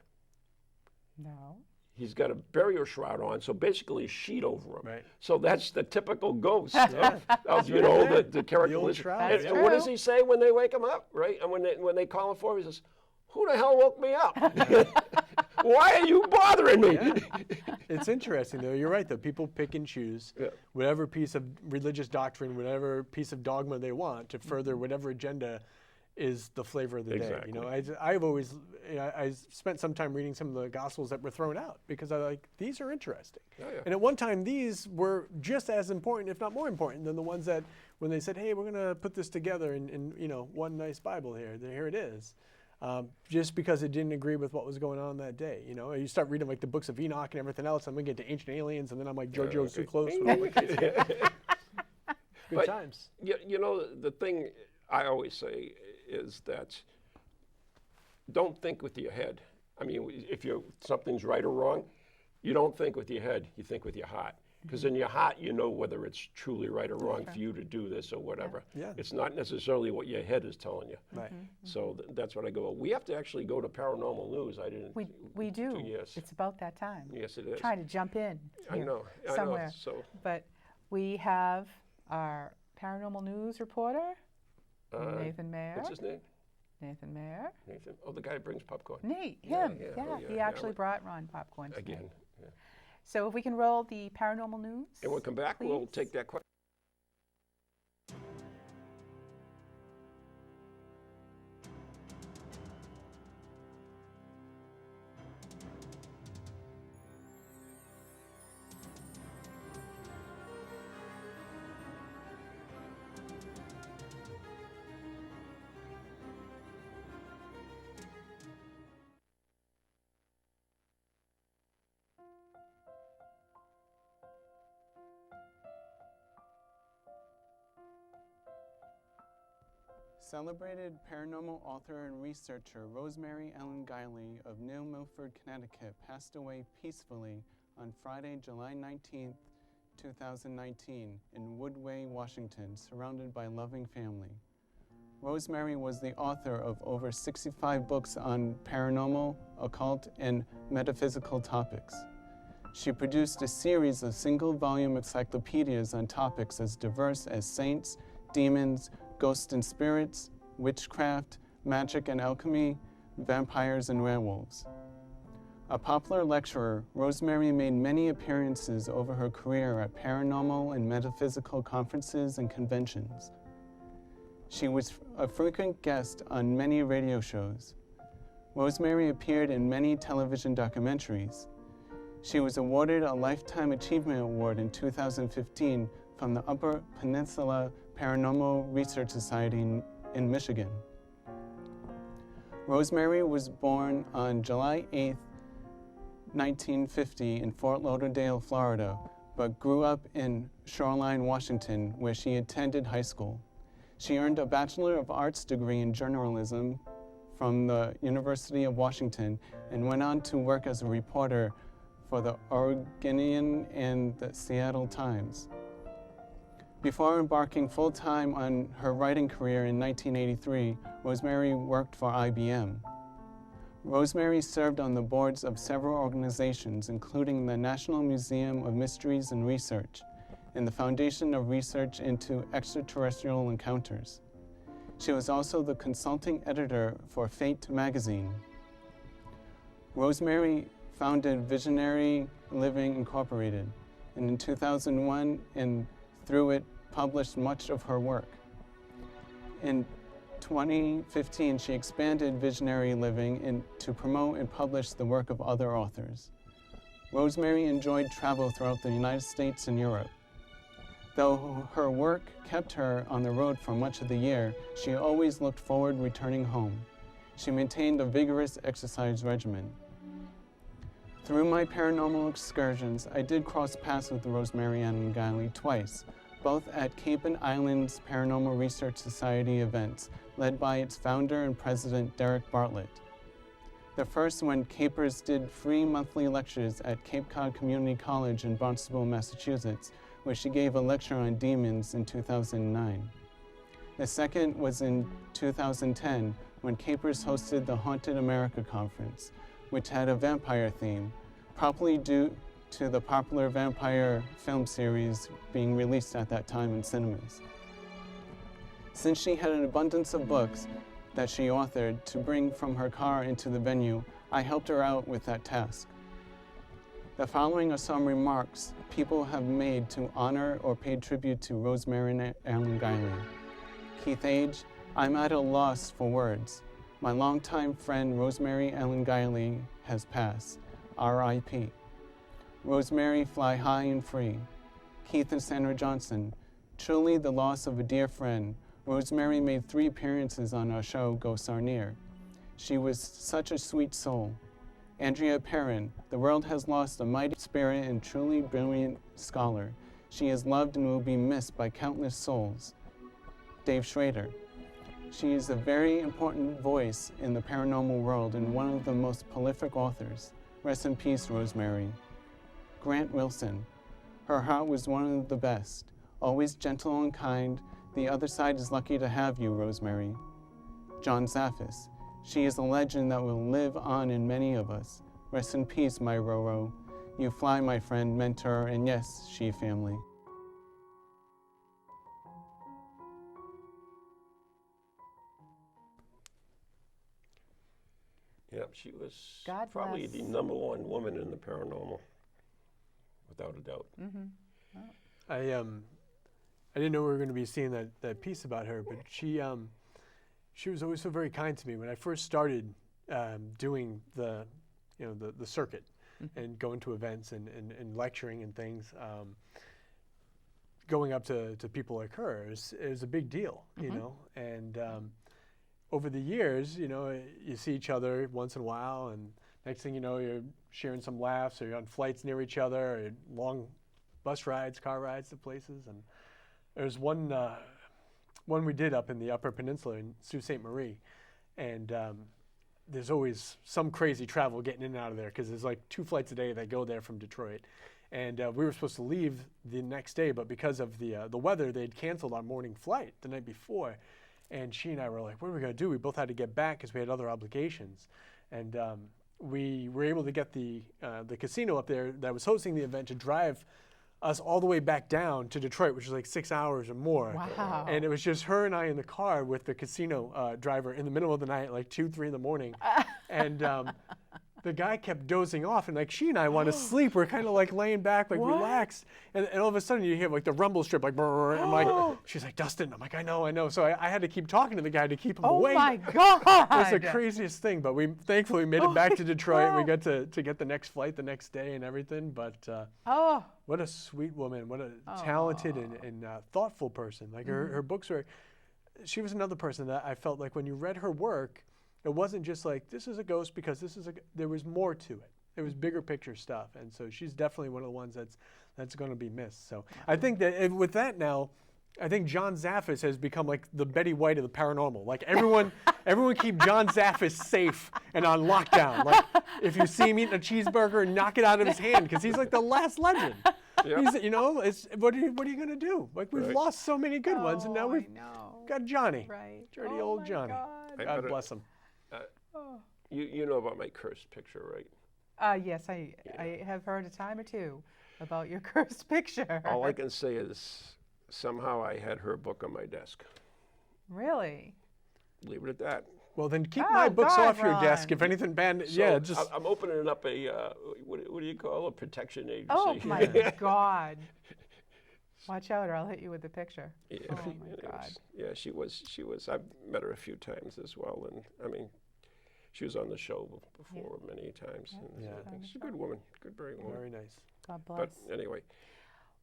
No. He's got a burial shroud on, so basically a sheet over him. Right. So that's the typical ghost of you know, the character. The old shroud. And what does he say when they wake him up, right? And when they call him for him, he says, "Who the hell woke me up? Why are you bothering me?" Yeah. It's interesting, though. You're right, though. People pick and choose whatever piece of religious doctrine, whatever piece of dogma they want to further whatever agenda is the flavor of the day. You know, I've always, I spent some time reading some of the Gospels that were thrown out because I like, these are interesting. And at one time, these were just as important, if not more important, than the ones that when they said, hey, we're going to put this together in you know, one nice Bible here it is. Just because it didn't agree with what was going on that day. You know, you start reading like the books of Enoch and everything else, and we get to ancient aliens, and then I'm like, JoJo's too close. Good times. You know, the thing I always say is that don't think with your head. I mean, if something's right or wrong, you don't think with your head, you think with your heart. Because in your heart, you know whether it's truly right or wrong for you to do this or whatever. It's not necessarily what your head is telling you. Right. So that's what I go. We have to actually go to Paranormal News. I didn't. We do. 2 years. It's about that time. Yes, it is. Trying to jump in. I know. Somewhere. So. But we have our Paranormal News reporter, Nathan Mayer. What's his name? Nathan Mayer. Nathan. Oh, the guy who brings popcorn. Nate, him. He actually brought Ron popcorn tonight. Again. Yeah. So if we can roll the Paranormal News. And we'll come back, please. We'll take that question. Celebrated paranormal author and researcher Rosemary Ellen Guiley of New Milford, Connecticut passed away peacefully on Friday, July 19, 2019 in Woodway, Washington, surrounded by a loving family. Rosemary was the author of over 65 books on paranormal, occult, and metaphysical topics. She produced a series of single-volume encyclopedias on topics as diverse as saints, demons, ghosts and spirits, witchcraft, magic and alchemy, vampires and werewolves. A popular lecturer, Rosemary made many appearances over her career at paranormal and metaphysical conferences and conventions. She was a frequent guest on many radio shows. Rosemary appeared in many television documentaries. She was awarded a Lifetime Achievement Award in 2015 from the Upper Peninsula Paranormal Research Society in Michigan. Rosemary was born on July 8, 1950 in Fort Lauderdale, Florida, but grew up in Shoreline, Washington, where she attended high school. She earned a Bachelor of Arts degree in journalism from the University of Washington and went on to work as a reporter for the Oregonian and the Seattle Times. Before embarking full-time on her writing career in 1983, Rosemary worked for IBM. Rosemary served on the boards of several organizations, including the National Museum of Mysteries and Research and the Foundation of Research into Extraterrestrial Encounters. She was also the consulting editor for Fate magazine. Rosemary founded Visionary Living Incorporated, and in 2001, and through it, published much of her work. In 2015, she expanded Visionary Living to promote and publish the work of other authors. Rosemary enjoyed travel throughout the United States and Europe. Though her work kept her on the road for much of the year, she always looked forward returning home. She maintained a vigorous exercise regimen. Through my paranormal excursions, I did cross paths with Rosemary Ann Guiley twice, both at Cape and Islands Paranormal Research Society events, led by its founder and president, Derek Bartlett. The first when Capers did free monthly lectures at Cape Cod Community College in Barnstable, Massachusetts, where she gave a lecture on demons in 2009. The second was in 2010, when Capers hosted the Haunted America Conference, which had a vampire theme, probably due to the popular vampire film series being released at that time in cinemas. Since she had an abundance of books that she authored to bring from her car into the venue, I helped her out with that task. The following are some remarks people have made to honor or pay tribute to Rosemary and Alan Guiley. Keith Age, I'm at a loss for words. My longtime friend Rosemary Ellen Guiley has passed. R.I.P. Rosemary, fly high and free. Keith and Sandra Johnson, truly the loss of a dear friend. Rosemary made 3 appearances on our show, Ghosts Are Near. She was such a sweet soul. Andrea Perrin, the world has lost a mighty spirit and truly brilliant scholar. She is loved and will be missed by countless souls. Dave Schrader, she is a very important voice in the paranormal world and one of the most prolific authors. Rest in peace, Rosemary. Grant Wilson, her heart was one of the best, always gentle and kind. The other side is lucky to have you, Rosemary. John Zaffis, she is a legend that will live on in many of us. Rest in peace, my Roro. You fly, my friend, mentor, and yes, she family. Yeah, she was God probably bless. the #1 woman in the paranormal, without a doubt. I didn't know we were going to be seeing that piece about her, but she was always so very kind to me when I first started doing the circuit and going to events and lecturing and things. Going up to people like her is a big deal, you know. And over the years, you know, you see each other once in a while, and next thing you know, you're sharing some laughs, or you're on flights near each other, or long bus rides, car rides to places. And there's one we did up in the Upper Peninsula in Sault Ste. Marie, and there's always some crazy travel getting in and out of there because there's like 2 flights a day that go there from Detroit. And we were supposed to leave the next day, but because of the weather, they'd canceled our morning flight the night before. And she and I were like, what are we going to do? We both had to get back because we had other obligations. And we were able to get the casino up there that was hosting the event to drive us all the way back down to Detroit, which was like 6 hours or more. Wow. And it was just her and I in the car with the casino driver in the middle of the night, like 2, 3 in the morning. And the guy kept dozing off, and like she and I want to sleep. We're kind of like laying back, like relaxed. And all of a sudden you hear like the rumble strip, like, brrr, and I'm like, she's like, Dustin. I'm like, I know. So I had to keep talking to the guy to keep him awake. Oh my God. It was the craziest thing, but we thankfully made it back to Detroit. We got to get the next flight the next day and everything. But what a sweet woman, what a talented and thoughtful person. Like her books were, she was another person that I felt like when you read her work, it wasn't just like, this is a ghost because there was more to it. There was bigger picture stuff. And so she's definitely one of the ones that's going to be missed. So I think that with that now, I think John Zaffis has become like the Betty White of the paranormal. Like everyone keep John Zaffis safe and on lockdown. Like if you see him eating a cheeseburger, knock it out of his hand because he's like the last legend. Yep. He's, you know, what are you going to do? Like we've lost so many good ones, and now we've got Johnny. Right. Dirty old Johnny. God bless him. You know about my cursed picture, right? Yes, I have heard a time or two about your cursed picture. All I can say is somehow I had her book on my desk. Really? Leave it at that. Well, then keep my books off your desk. If anything bad, So I'm opening up a, what do you call a protection agency? Oh my God. Watch out or I'll hit you with the picture. Yeah, oh my God. She was, I've met her a few times as well. And I mean, she was on the show before many times. Yeah. And she's a good woman, good, very woman. Very nice. God bless. But anyway.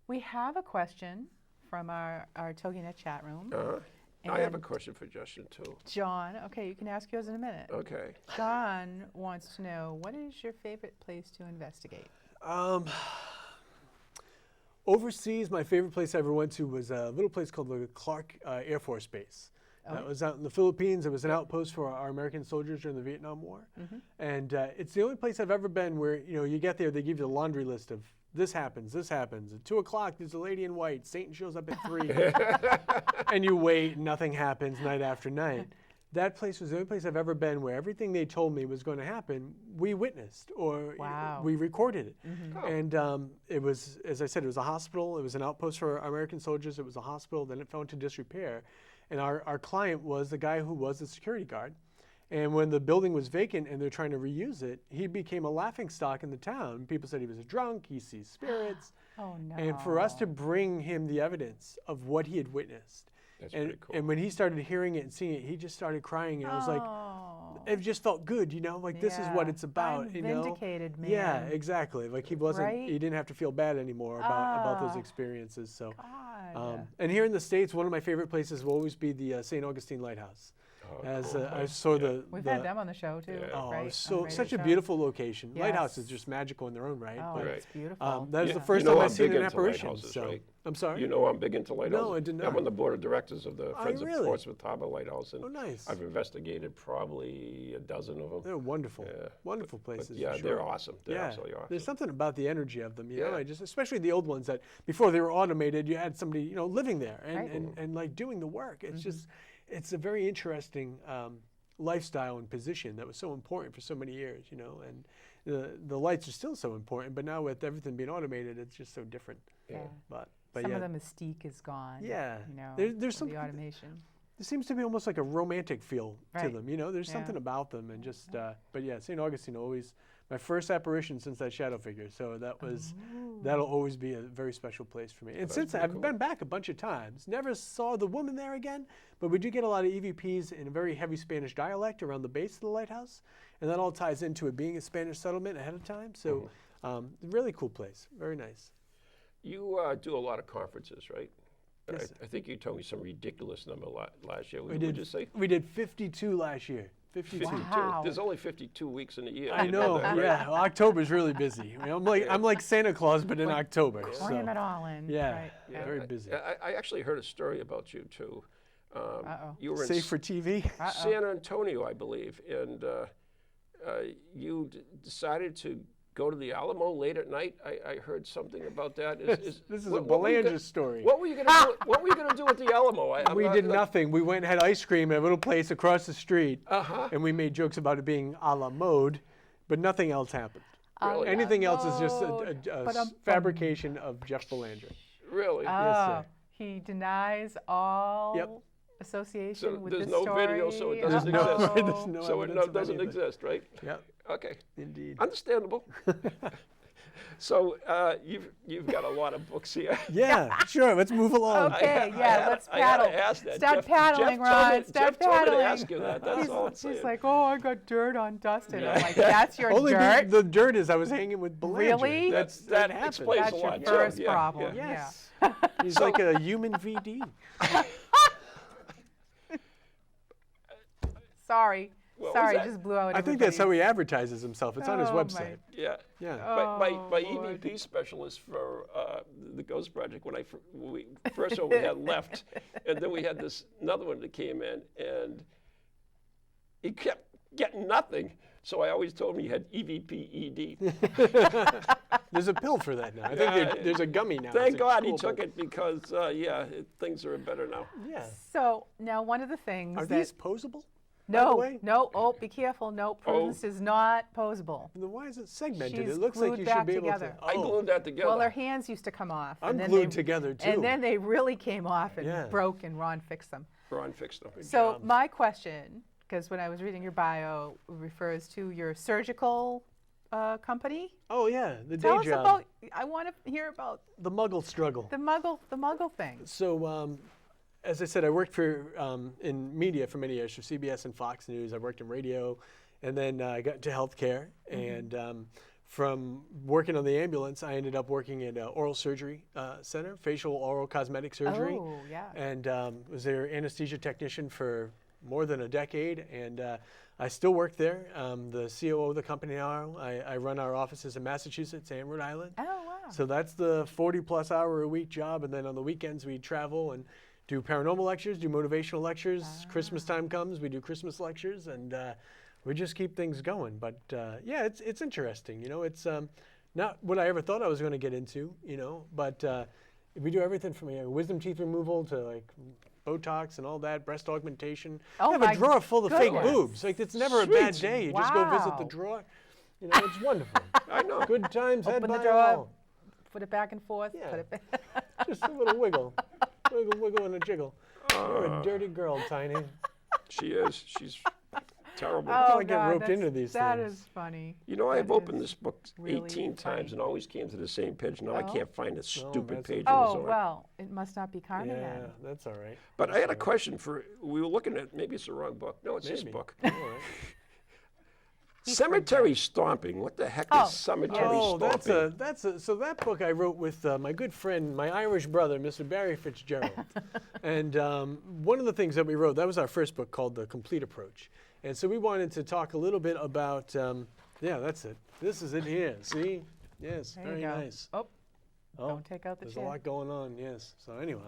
We have a question from our TogiNet chat room. I have a question for Justin, too. John, okay, you can ask yours in a minute. Okay. John wants to know, what is your favorite place to investigate? Overseas, my favorite place I ever went to was a little place called the Clark Air Force Base. It was out in the Philippines. It was an outpost for our American soldiers during the Vietnam War. And it's the only place I've ever been where, you know, you get there, they give you the laundry list of this happens. At 2 o'clock, there's a lady in white. Satan shows up at 3. And you wait, nothing happens night after night. that place was the only place I've ever been where everything they told me was going to happen, we witnessed or we recorded it. And it was, as I said, it was a hospital. It was an outpost for American soldiers. It was a hospital. Then it fell into disrepair. And our client was the guy who was the security guard. And when the building was vacant and they're trying to reuse it, he became a laughingstock in the town. People said he was a drunk, he sees spirits. Oh, no. And for us to bring him the evidence of what he had witnessed. That's pretty cool. And when he started hearing it and seeing it, he just started crying. And it was like, it just felt good, you know, like this is what it's about, I'm you know. vindicated, man. Yeah, exactly. Like he wasn't, he didn't have to feel bad anymore about those experiences. So, and here in the States, one of my favorite places will always be the St. Augustine Lighthouse. I saw we've had them on the show too. Right? Such a beautiful location. Yes. Lighthouse is just magical in their own right. Oh, it's beautiful. That was the first time I've seen an apparition. So. Right? I'm sorry? You know I'm big into lighthouses. No, I did not. I'm on the board of directors of the Friends of really? Portsmouth Harbor Lighthouse. And nice. I've investigated probably a dozen of them. They're wonderful. Wonderful places. But yeah, they're awesome. They're absolutely awesome. There's something about the energy of them, you know, especially the old ones that before they were automated, you had somebody, you know, living there and like doing the work. It's just, it's a very interesting lifestyle and position that was so important for so many years, you know, and the lights are still so important, but now with everything being automated, it's just so different. Yeah. But some of the mystique is gone. Yeah. You know, there's some the automation. There seems to be almost like a romantic feel to them, you know. There's something about them, and just. But yeah, St. Augustine always my first apparition since that shadow figure. So that was that'll always be a very special place for me. And since I've been back a bunch of times, never saw the woman there again, but we do get a lot of EVPs in a very heavy Spanish dialect around the base of the lighthouse, and that all ties into it being a Spanish settlement ahead of time. So really cool place, very nice. You do a lot of conferences, right? Yes. I think you told me some ridiculous number last year. We did. You say? We did 52 last year. 52. Wow. There's only 52 weeks in a year. I know. That, right? Yeah, well, October's really busy. I mean, I'm like Santa Claus, but in October. Cram it all in. Yeah, right. very busy. I actually heard a story about you too. You were Safe for TV. San Antonio, I believe, and you decided to go to the Alamo late at night. I heard something about that. This is a Belanger story. What were you going to do? What were you going to do at the Alamo? We did nothing. We went and had ice cream at a little place across the street, and we made jokes about it being a la mode, but nothing else happened. Really? Anything else is just a fabrication of Jeff Belanger. Really? Yes, sir. He denies all association with this story. There's no video, so it doesn't exist. So it doesn't exist, right? Yep. Okay. Indeed. Understandable. So you've got a lot of books here. Yeah, sure. Let's move along. Okay, let's paddle. I gotta ask that. Start paddling, Ron. Start paddling. Jeff told me to ask you that. That's all I'm saying. He's like, oh, I got dirt on Dustin. I'm like, that's your Only dirt? the dirt is I was hanging with Belanger. Really? that happens. explains That's a your lot. first Yeah. problem. Yes. He's like a human VD. Sorry. What was Sorry, that? just blew out I think that's how he advertises himself. It's on his website. Yeah. Yeah. My Lord. EVP specialist for the Ghost Project, when first one we had left, and then we had another one that came in, and he kept getting nothing. So I always told him he had EVP ED. There's a pill for that now. I think there's a gummy now. Thank God he took it because, things are better now. Yeah. So now one of the things Are that these posable? No. Oh, be careful. No, Prudence is not posable. Then why is it segmented? She's it looks like glued you back should be able together. to. I glued that together. Well, her hands used to come off. I'm and then glued together too. And then they really came off and broke, and Ron fixed them. Ron fixed them. So my question, because when I was reading your bio, refers to your surgical company. Oh yeah, the Tell day us job. about. I want to hear about The Muggle struggle. the Muggle thing. So, as I said, I worked for in media for many years, for CBS and Fox News. I worked in radio, and then I got into healthcare. And from working on the ambulance, I ended up working at an oral surgery center, facial oral cosmetic surgery. Oh, yeah. And was their anesthesia technician for more than a decade. And I still work there. The COO of the company now. I run our offices in Massachusetts and Rhode Island. Oh, wow. So that's the 40-plus hour a week job. And then on the weekends, we travel and do paranormal lectures, do motivational lectures. Christmas time comes, we do Christmas lectures, and we just keep things going. But yeah, it's interesting. You know, it's not what I ever thought I was going to get into. You know, but we do everything from wisdom teeth removal to like Botox and all that, breast augmentation. Oh, I have a drawer full of fake goodness. boobs. Like, it's never a bad day. You just go visit the Wow. drawer. You know, it's wonderful. I know. Good times had Open the by drawer, all. put it back and forth. Yeah. Put it back. Just a little wiggle. Wiggle, wiggle, and a jiggle. You're a dirty girl, Tiny. She is. She's terrible. Oh, I get God, roped into these that things. is funny. You know, I've That opened is this book really 18 times funny. and always came to the same page. Now I Oh. can't find the stupid that's page. okay. it was Oh, on. well, it must not be Carmen Yeah, then. that's all right. But I had a question for, we were looking at, maybe it's the wrong book. No, it's this Maybe. book. All right. Cemetery Stomping. What the heck Oh, is cemetery Oh, stomping? so that book I wrote with my good friend, my Irish brother, Mr. Barry Fitzgerald. And one of the things that we wrote, that was our first book called The Complete Approach. And so we wanted to talk a little bit about, yeah, that's it. This is it here. See? Yes, There very you go. nice. Oh, Oh, don't take out the there's chair. a lot going on, yes. So anyhow,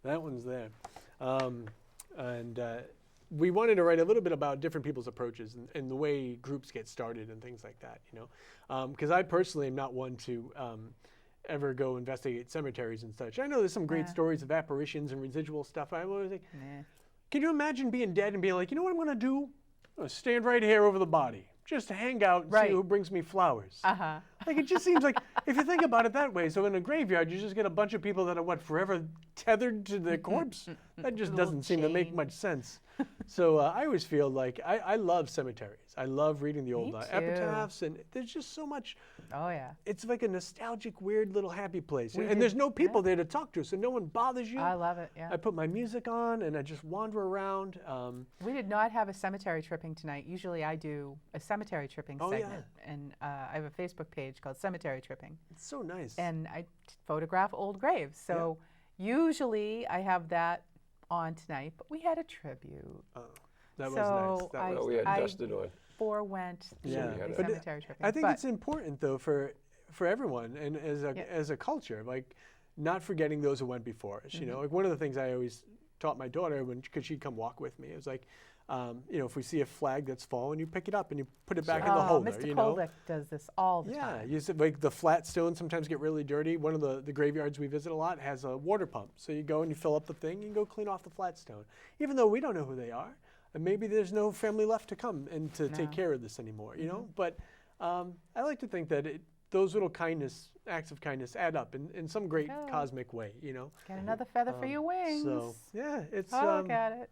that one's there. We wanted to write a little bit about different people's approaches and the way groups get started and things like that, you know. Because I personally am not one to ever go investigate cemeteries and such. I know there's some great Yeah. stories of apparitions and residual stuff. I always think, Nah. can you imagine being dead and being like, you know what I'm going to do? I'm going to stand right here over the body. Just to hang out and Right. see who brings me flowers. Uh-huh. Like, it just seems like, if you think about it that way, so in a graveyard, you just get a bunch of people that are, forever tethered to their corpse? That just Little doesn't seem to make chain. much sense. So I always feel like, I love cemeteries. I love reading the old Me too. epitaphs, and there's just so much, Oh, yeah. it's like a nostalgic, weird little happy place. We And did- there's no people there to talk to, so no one bothers you. I love it, yeah. I put my music on, and I just wander around. We did not have a cemetery tripping tonight. Usually I do a cemetery tripping Oh, yeah. segment. And I have a Facebook page called Cemetery Tripping. It's so nice. And I photograph old graves. So usually I have that on tonight, but we had a tribute. That was so nice. That I- was Oh, we had I- Dustin on. Forewent Yeah. the But cemetery tripping. I think but it's important though for everyone and as a culture, like not forgetting those who went before us. You know, like one of the things I always taught my daughter because she'd come walk with me, it was like, you know, if we see a flag that's fallen, you pick it up and you put it back in the holder. Mr. You know. Kolek does this all the Yeah, time. you said like the flat stones sometimes get really dirty. One of the graveyards we visit a lot has a water pump. So you go and you fill up the thing, you can go clean off the flat stone. Even though we don't know who they are, and maybe there's no family left to come and to take No. care of this anymore, you know? But I like to think that those little acts of kindness add up in some great go. cosmic way, you know? Get another feather for your wings. So yeah, it's Oh, look at it.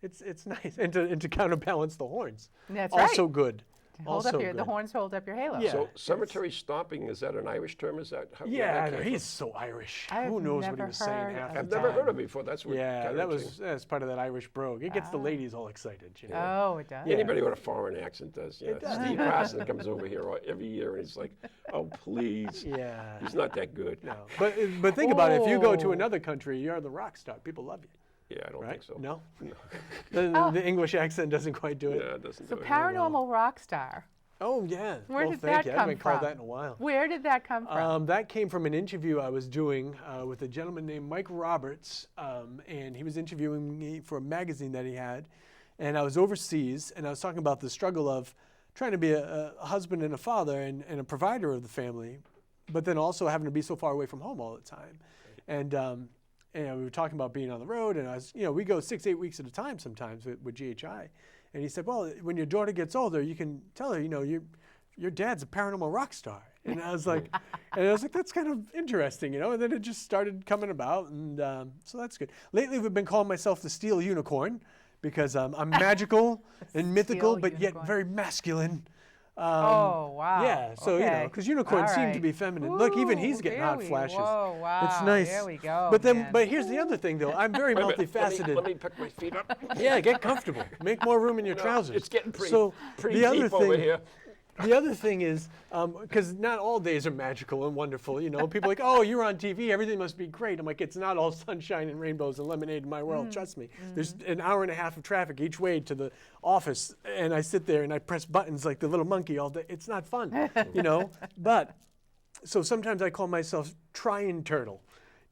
it's nice. And to counterbalance the horns. That's Also right. good. Hold also up your, the good. horns hold up your halo. Yeah. So cemetery stomping, is that an Irish term? Is that how where Yeah, that I know, came he's so Irish. I've Who knows what he never was saying heard half of the I've time. never heard of it before. That's what Yeah, kinda changed. that's part of that Irish brogue. It gets the ladies all excited, you know. Oh, it does. Anybody with a foreign accent does. Yeah. does. Steve Carson comes over here every year and he's like, "Oh, please." Yeah. He's not that good. No. But think about it. If you go to Oh. another country, you're the rock star. People love you, Yeah, I don't right? think so. No. No. The English accent doesn't quite do it. Yeah, it doesn't So do it. paranormal rock star. Oh yeah. Where well, did thank that you. I come haven't called from? that in a while. Where did that come from? That came from an interview I was doing with a gentleman named Mike Roberts, and he was interviewing me for a magazine that he had, and I was overseas, and I was talking about the struggle of trying to be a husband and a father and a provider of the family, but then also having to be so far away from home all the time, and we were talking about being on the road, and I was, we go 6-8 weeks at a time sometimes with GHI. And he said, well, when your daughter gets older, you can tell her, your dad's a paranormal rock star. And I was like, that's kind of interesting, And then it just started coming about, and so that's good. Lately, we've been calling myself the Steel Unicorn because I'm magical and mythical, Steel but yet unicorn. very masculine. Oh, wow. Yeah, so Okay. because unicorns All seem to right. be feminine. Look, even he's Ooh, getting there hot we- flashes. Whoa, wow. It's nice. There we go. But then, man. but here's the other thing, though. I'm very Wait a minute, multifaceted. Let me pick my feet up. Yeah, get comfortable. Make more room in your trousers. It's getting pretty, So pretty the other deep thing, over here. The other thing is, because not all days are magical and wonderful. People are like, oh, you're on TV, everything must be great. I'm like, it's not all sunshine and rainbows and lemonade in my world. Trust me. There's an hour and a half of traffic each way to the office, and I sit there and I press buttons like the little monkey all day. It's not fun, But so sometimes I call myself Trying Turtle,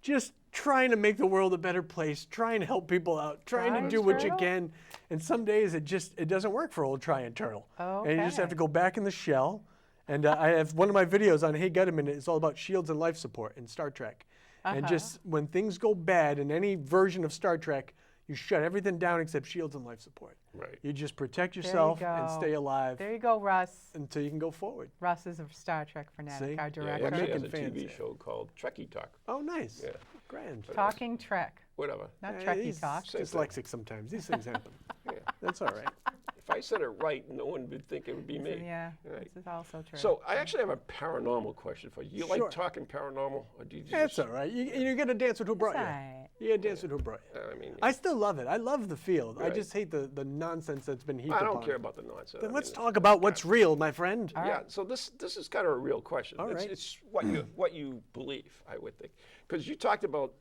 just trying to make the world a better place, trying to help people out, trying to Trying do what you Turtle? can. And some days it doesn't work for old Trying Turtle. And you just have to Okay. go back in the shell. And I have one of my videos on Hey Gutterman is all about shields and life support in Star Trek. And just when things go bad in any version of Star Trek, You shut everything down except shields and life support. Right. You just protect yourself and go. stay alive. There you go, Russ. Until you can go forward. Russ is a Star Trek fanatic, See? our Yeah, director. he actually has a Making TV fans, show called Trekkie Talk. Oh, nice. Yeah. Grand. Talking Trek, Whatever. not Yeah, Trekkie he's talk. Same dyslexic sometimes. These things happen. Yeah. That's all right. If I said it right, no one would think it would be me. Yeah, Right. this is also true. So I actually have a paranormal question for you. You Sure. like talking paranormal, or do you just? That's all right. You got to dance with who brought you. Right. You got to dance with who brought you. I mean, I still love it. I love the field. I Right. just hate the nonsense that's been heaped I upon don't care it. about the nonsense. Then I let's mean, talk about what's real, my friend. Yeah. So this is kind of a real question. All right. It's what you believe, I would think, because you talked about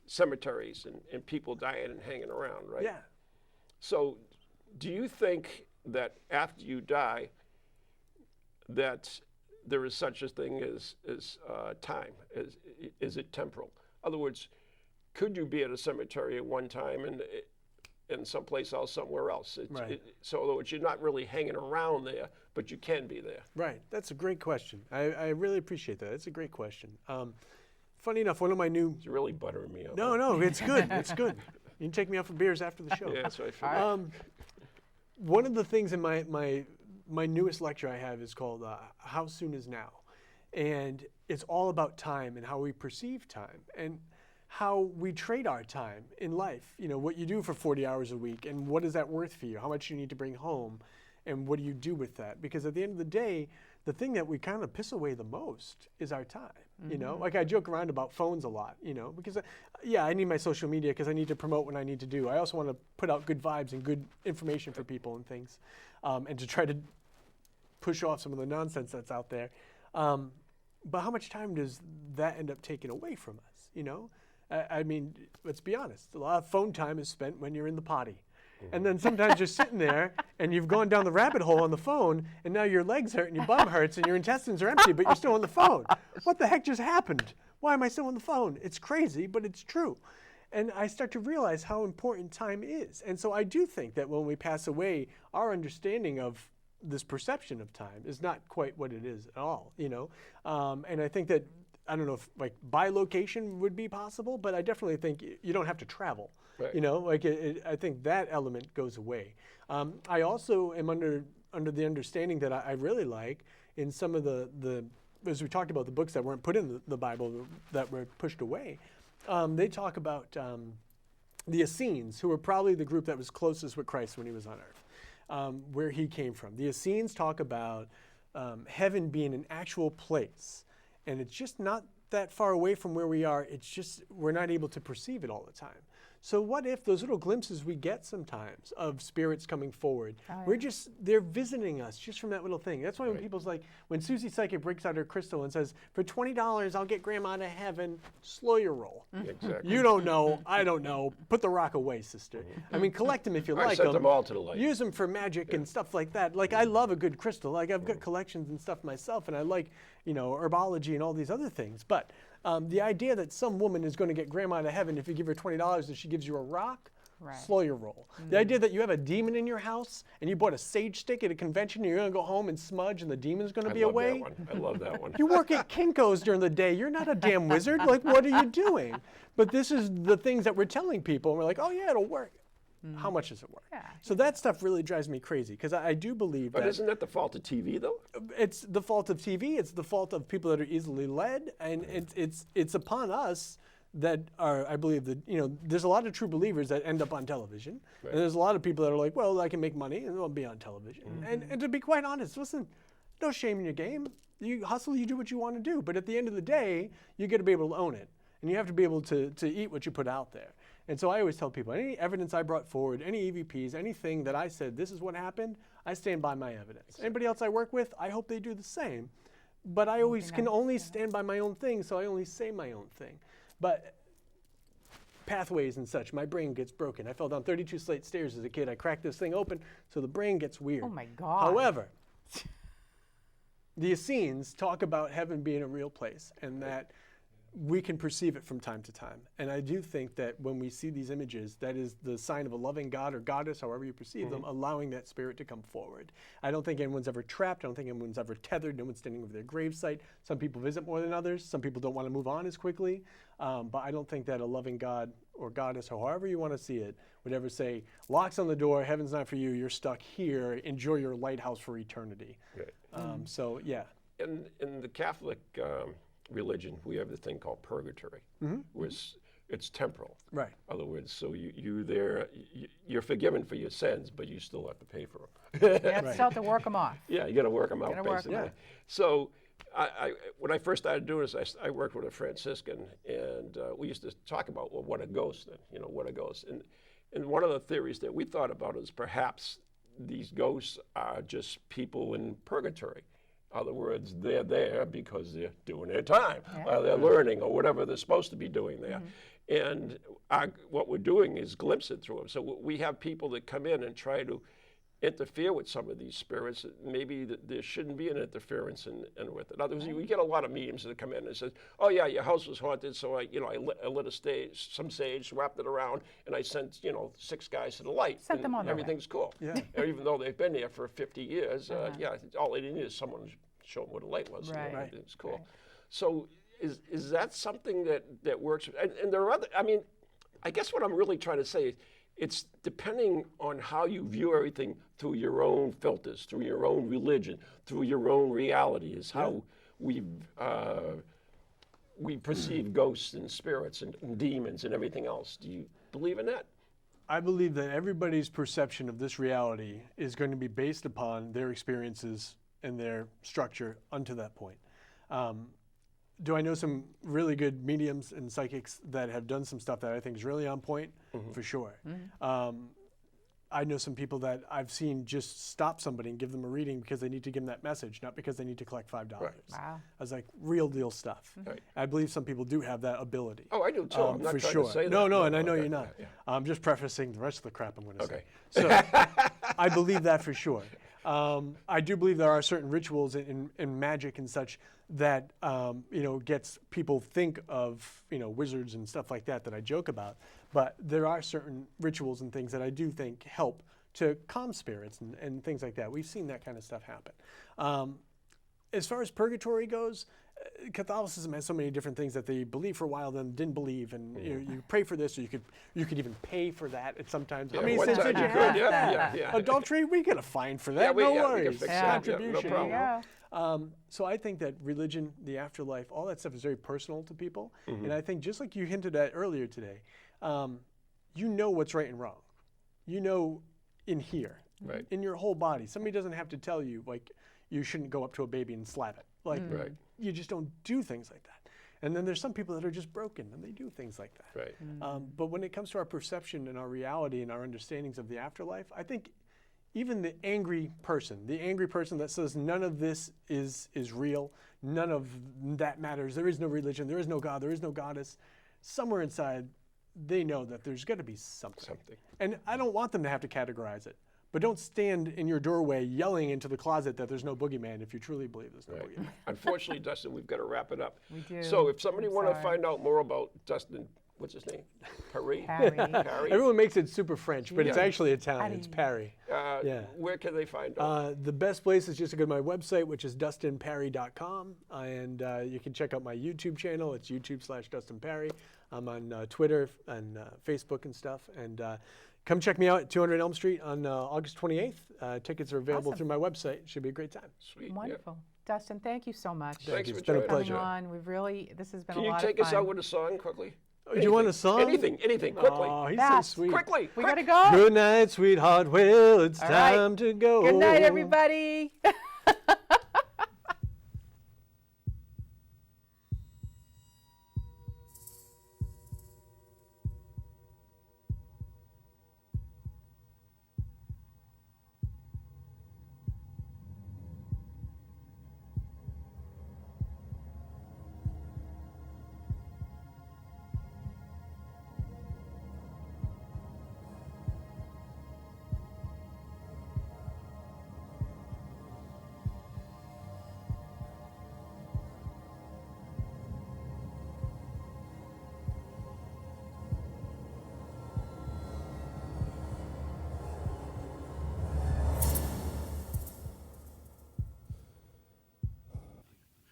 cemeteries and people dying and hanging around, right? Yeah. So, do you think that after you die, that there is such a thing as time? Is it temporal? In other words, could you be at a cemetery at one time and someplace else somewhere else? Right. So, in other words, you're not really hanging around there, but you can be there. Right. That's a great question. I really appreciate that. It's a great question. Funny enough, one of my new... You're really buttering me up. No, it's good. It's good. You can take me out for beers after the show. Yeah, that's what I figured. One of the things in my newest lecture I have is called How Soon Is Now? And it's all about time and how we perceive time and how we trade our time in life. You know, what you do for 40 hours a week and what is that worth for you? How much you need to bring home and what do you do with that? Because at the end of the day, the thing that we kind of piss away the most is our time. You know, like I joke around about phones a lot, you know, because I need my social media because I need to promote what I need to do. I also want to put out good vibes and good information for people and things, and to try to push off some of the nonsense that's out there. But how much time does that end up taking away from us, you know? I mean, let's be honest. A lot of phone time is spent when you're in the potty. And then sometimes you're sitting there and you've gone down the rabbit hole on the phone and now your legs hurt and your bum hurts and your intestines are empty, but you're still on the phone. What the heck just happened? Why am I still on the phone? It's crazy, but it's true. And I start to realize how important time is. And so I do think that when we pass away, our understanding of this perception of time is not quite what it is at all, you know? And I think that, I don't know if like bilocation would be possible, but I definitely think you don't have to travel. Right. You know, like I think that element goes away. I also am under the understanding that I really like in some of the as we talked about the books that weren't put in the Bible that were pushed away. They talk about the Essenes, who were probably the group that was closest with Christ when he was on earth, where he came from. The Essenes talk about heaven being an actual place, and it's just not that far away from where we are. It's just we're not able to perceive it all the time. So what if those little glimpses we get sometimes of spirits coming forward, they're visiting us just from that little thing. That's why when people's like, when Susie Psychic breaks out her crystal and says, for $20, I'll get grandma to heaven, slow your roll. Exactly. You don't know, I don't know, put the rock away, sister. I mean, collect them if you like sent them all to the light. Use them for magic and stuff like that. Like, I love a good crystal. Like, I've got collections and stuff myself, and I like, you know, herbology and all these other things. But the idea that some woman is going to get grandma to heaven if you give her $20 and she gives you a rock, slow your roll. The idea that you have a demon in your house and you bought a sage stick at a convention and you're going to go home and smudge and the demon's going to be away. I love that one. You work at Kinko's during the day. You're not a damn wizard. Like, what are you doing? But this is the things that we're telling people. And we're like, oh, yeah, it'll work. How much does it work? Yeah. So that stuff really drives me crazy because I do believe But that isn't that the fault of TV, though? it's the fault of TV. It's the fault of people that are easily led, and it's upon us that are, I believe that, you know, there's a lot of true believers that end up on television, and there's a lot of people that are like, well, I can make money and I'll be on television. And to be quite honest, listen, no shame in your game. You hustle, you do what you want to do, but at the end of the day, you got to be able to own it, and you have to be able to eat what you put out there. And so I always tell people, any evidence I brought forward, any EVPs, anything that I said, this is what happened, I stand by my evidence. Anybody else I work with, I hope they do the same. But I always can only stand by my own thing, so I only say my own thing. But pathways and such, my brain gets broken. I fell down 32 slate stairs as a kid. I cracked this thing open, so the brain gets weird. Oh my God. However, the Essenes talk about heaven being a real place and that we can perceive it from time to time. And I do think that when we see these images, that is the sign of a loving God or goddess, however you perceive them, allowing that spirit to come forward. I don't think anyone's ever trapped. I don't think anyone's ever tethered. No one's standing over their gravesite. Some people visit more than others. Some people don't want to move on as quickly. But I don't think that a loving God or goddess, or however you want to see it, would ever say, locks on the door, heaven's not for you, you're stuck here, enjoy your lighthouse for eternity. Right. So, yeah. In the Catholic religion, we have the thing called purgatory, which it's temporal. Right. In other words, so you're forgiven for your sins, but you still have to pay for them. You have to start to work them off. Yeah, you got to work them out, basically. Yeah. So when I first started doing this, I worked with a Franciscan, and we used to talk about, well, what a ghost, what a ghost. And one of the theories that we thought about is perhaps these ghosts are just people in purgatory. In other words, they're there because they're doing their time, or they're learning, or whatever they're supposed to be doing there. And what we're doing is glimpse it through them. So we have people that come in and try to interfere with some of these spirits. Maybe there shouldn't be an interference in with it. In other words, we get a lot of mediums that come in and say, "Oh yeah, your house was haunted, so I lit some sage, wrapped it around, and I sent 6 guys to the light. Sent them on their way. Everything's cool." Yeah. Even though they've been there for 50 years, all they need is someone to show them what a light was. Right. Everything's cool. Right. So is that something that works? And there are other. I mean, I guess what I'm really trying to say is, it's depending on how you view everything through your own filters, through your own religion, through your own reality, is how we perceive ghosts and spirits and demons and everything else. Do you believe in that? I believe that everybody's perception of this reality is going to be based upon their experiences and their structure unto that point. Do I know some really good mediums and psychics that have done some stuff that I think is really on point? For sure. I know some people that I've seen just stop somebody and give them a reading because they need to give them that message, not because they need to collect $5. Right. Wow. I was like, real deal stuff. Right. I believe some people do have that ability. Oh, I do too. I'm not for trying sure. to say that. No, and I know okay. you're not. Yeah. I'm just prefacing the rest of the crap I'm going to Okay. say. So I believe that for sure. I do believe there are certain rituals in magic and such that gets people think of wizards and stuff like that I joke about. But there are certain rituals and things that I do think help to calm spirits and things like that. We've seen that kind of stuff happen. As far as purgatory goes, Catholicism has so many different things that they believe for a while, then didn't believe, and you pray for this, or you could even pay for that at sometimes. Yeah, I mean, one since time you could, yeah. adultery, we get a fine for that. Yeah, no we can worries. fix that. Yeah, no Contribution. problem. So I think that religion, the afterlife, all that stuff is very personal to people, and I think just like you hinted at earlier today, you know what's right and wrong. You know in here, in your whole body. Somebody doesn't have to tell you, like, you shouldn't go up to a baby and slap it. Like, you just don't do things like that. And then there's some people that are just broken and they do things like that. Right. But when it comes to our perception and our reality and our understandings of the afterlife, I think even the angry person that says none of this is real, none of that matters, there is no religion, there is no God, there is no goddess, somewhere inside they know that there's got to be something. And I don't want them to have to categorize it. But don't stand in your doorway yelling into the closet that there's no boogeyman if you truly believe there's no boogeyman. Unfortunately, Dustin, we've got to wrap it up. We do. So if somebody want to find out more about Dustin, what's his name? Parry? Everyone makes it super French, but it's actually Italian. It's Pari. Where can they find out? The best place is just to go to my website, which is dustinpari.com. And you can check out my YouTube channel. It's YouTube/Dustin Pari. I'm on Twitter and Facebook and stuff. And come check me out at 200 Elm Street on August 28th. Tickets are available through my website. It should be a great time. Sweet. Wonderful. Dustin, thank you so much. Thanks for it's been a coming pleasure. on. This has been Can a you lot of fun. take us out with a song quickly? Do you want a song? Anything, quickly. Oh, he's Fast. so sweet. Quickly. We gotta go. Good night, sweetheart. Well, it's All right. time to go. Good night, everybody.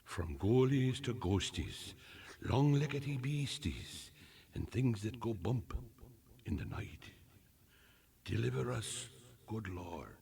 From ghoulies to ghosties, long-leggedy beasties, and things that go bump in the night. Deliver us, good Lord.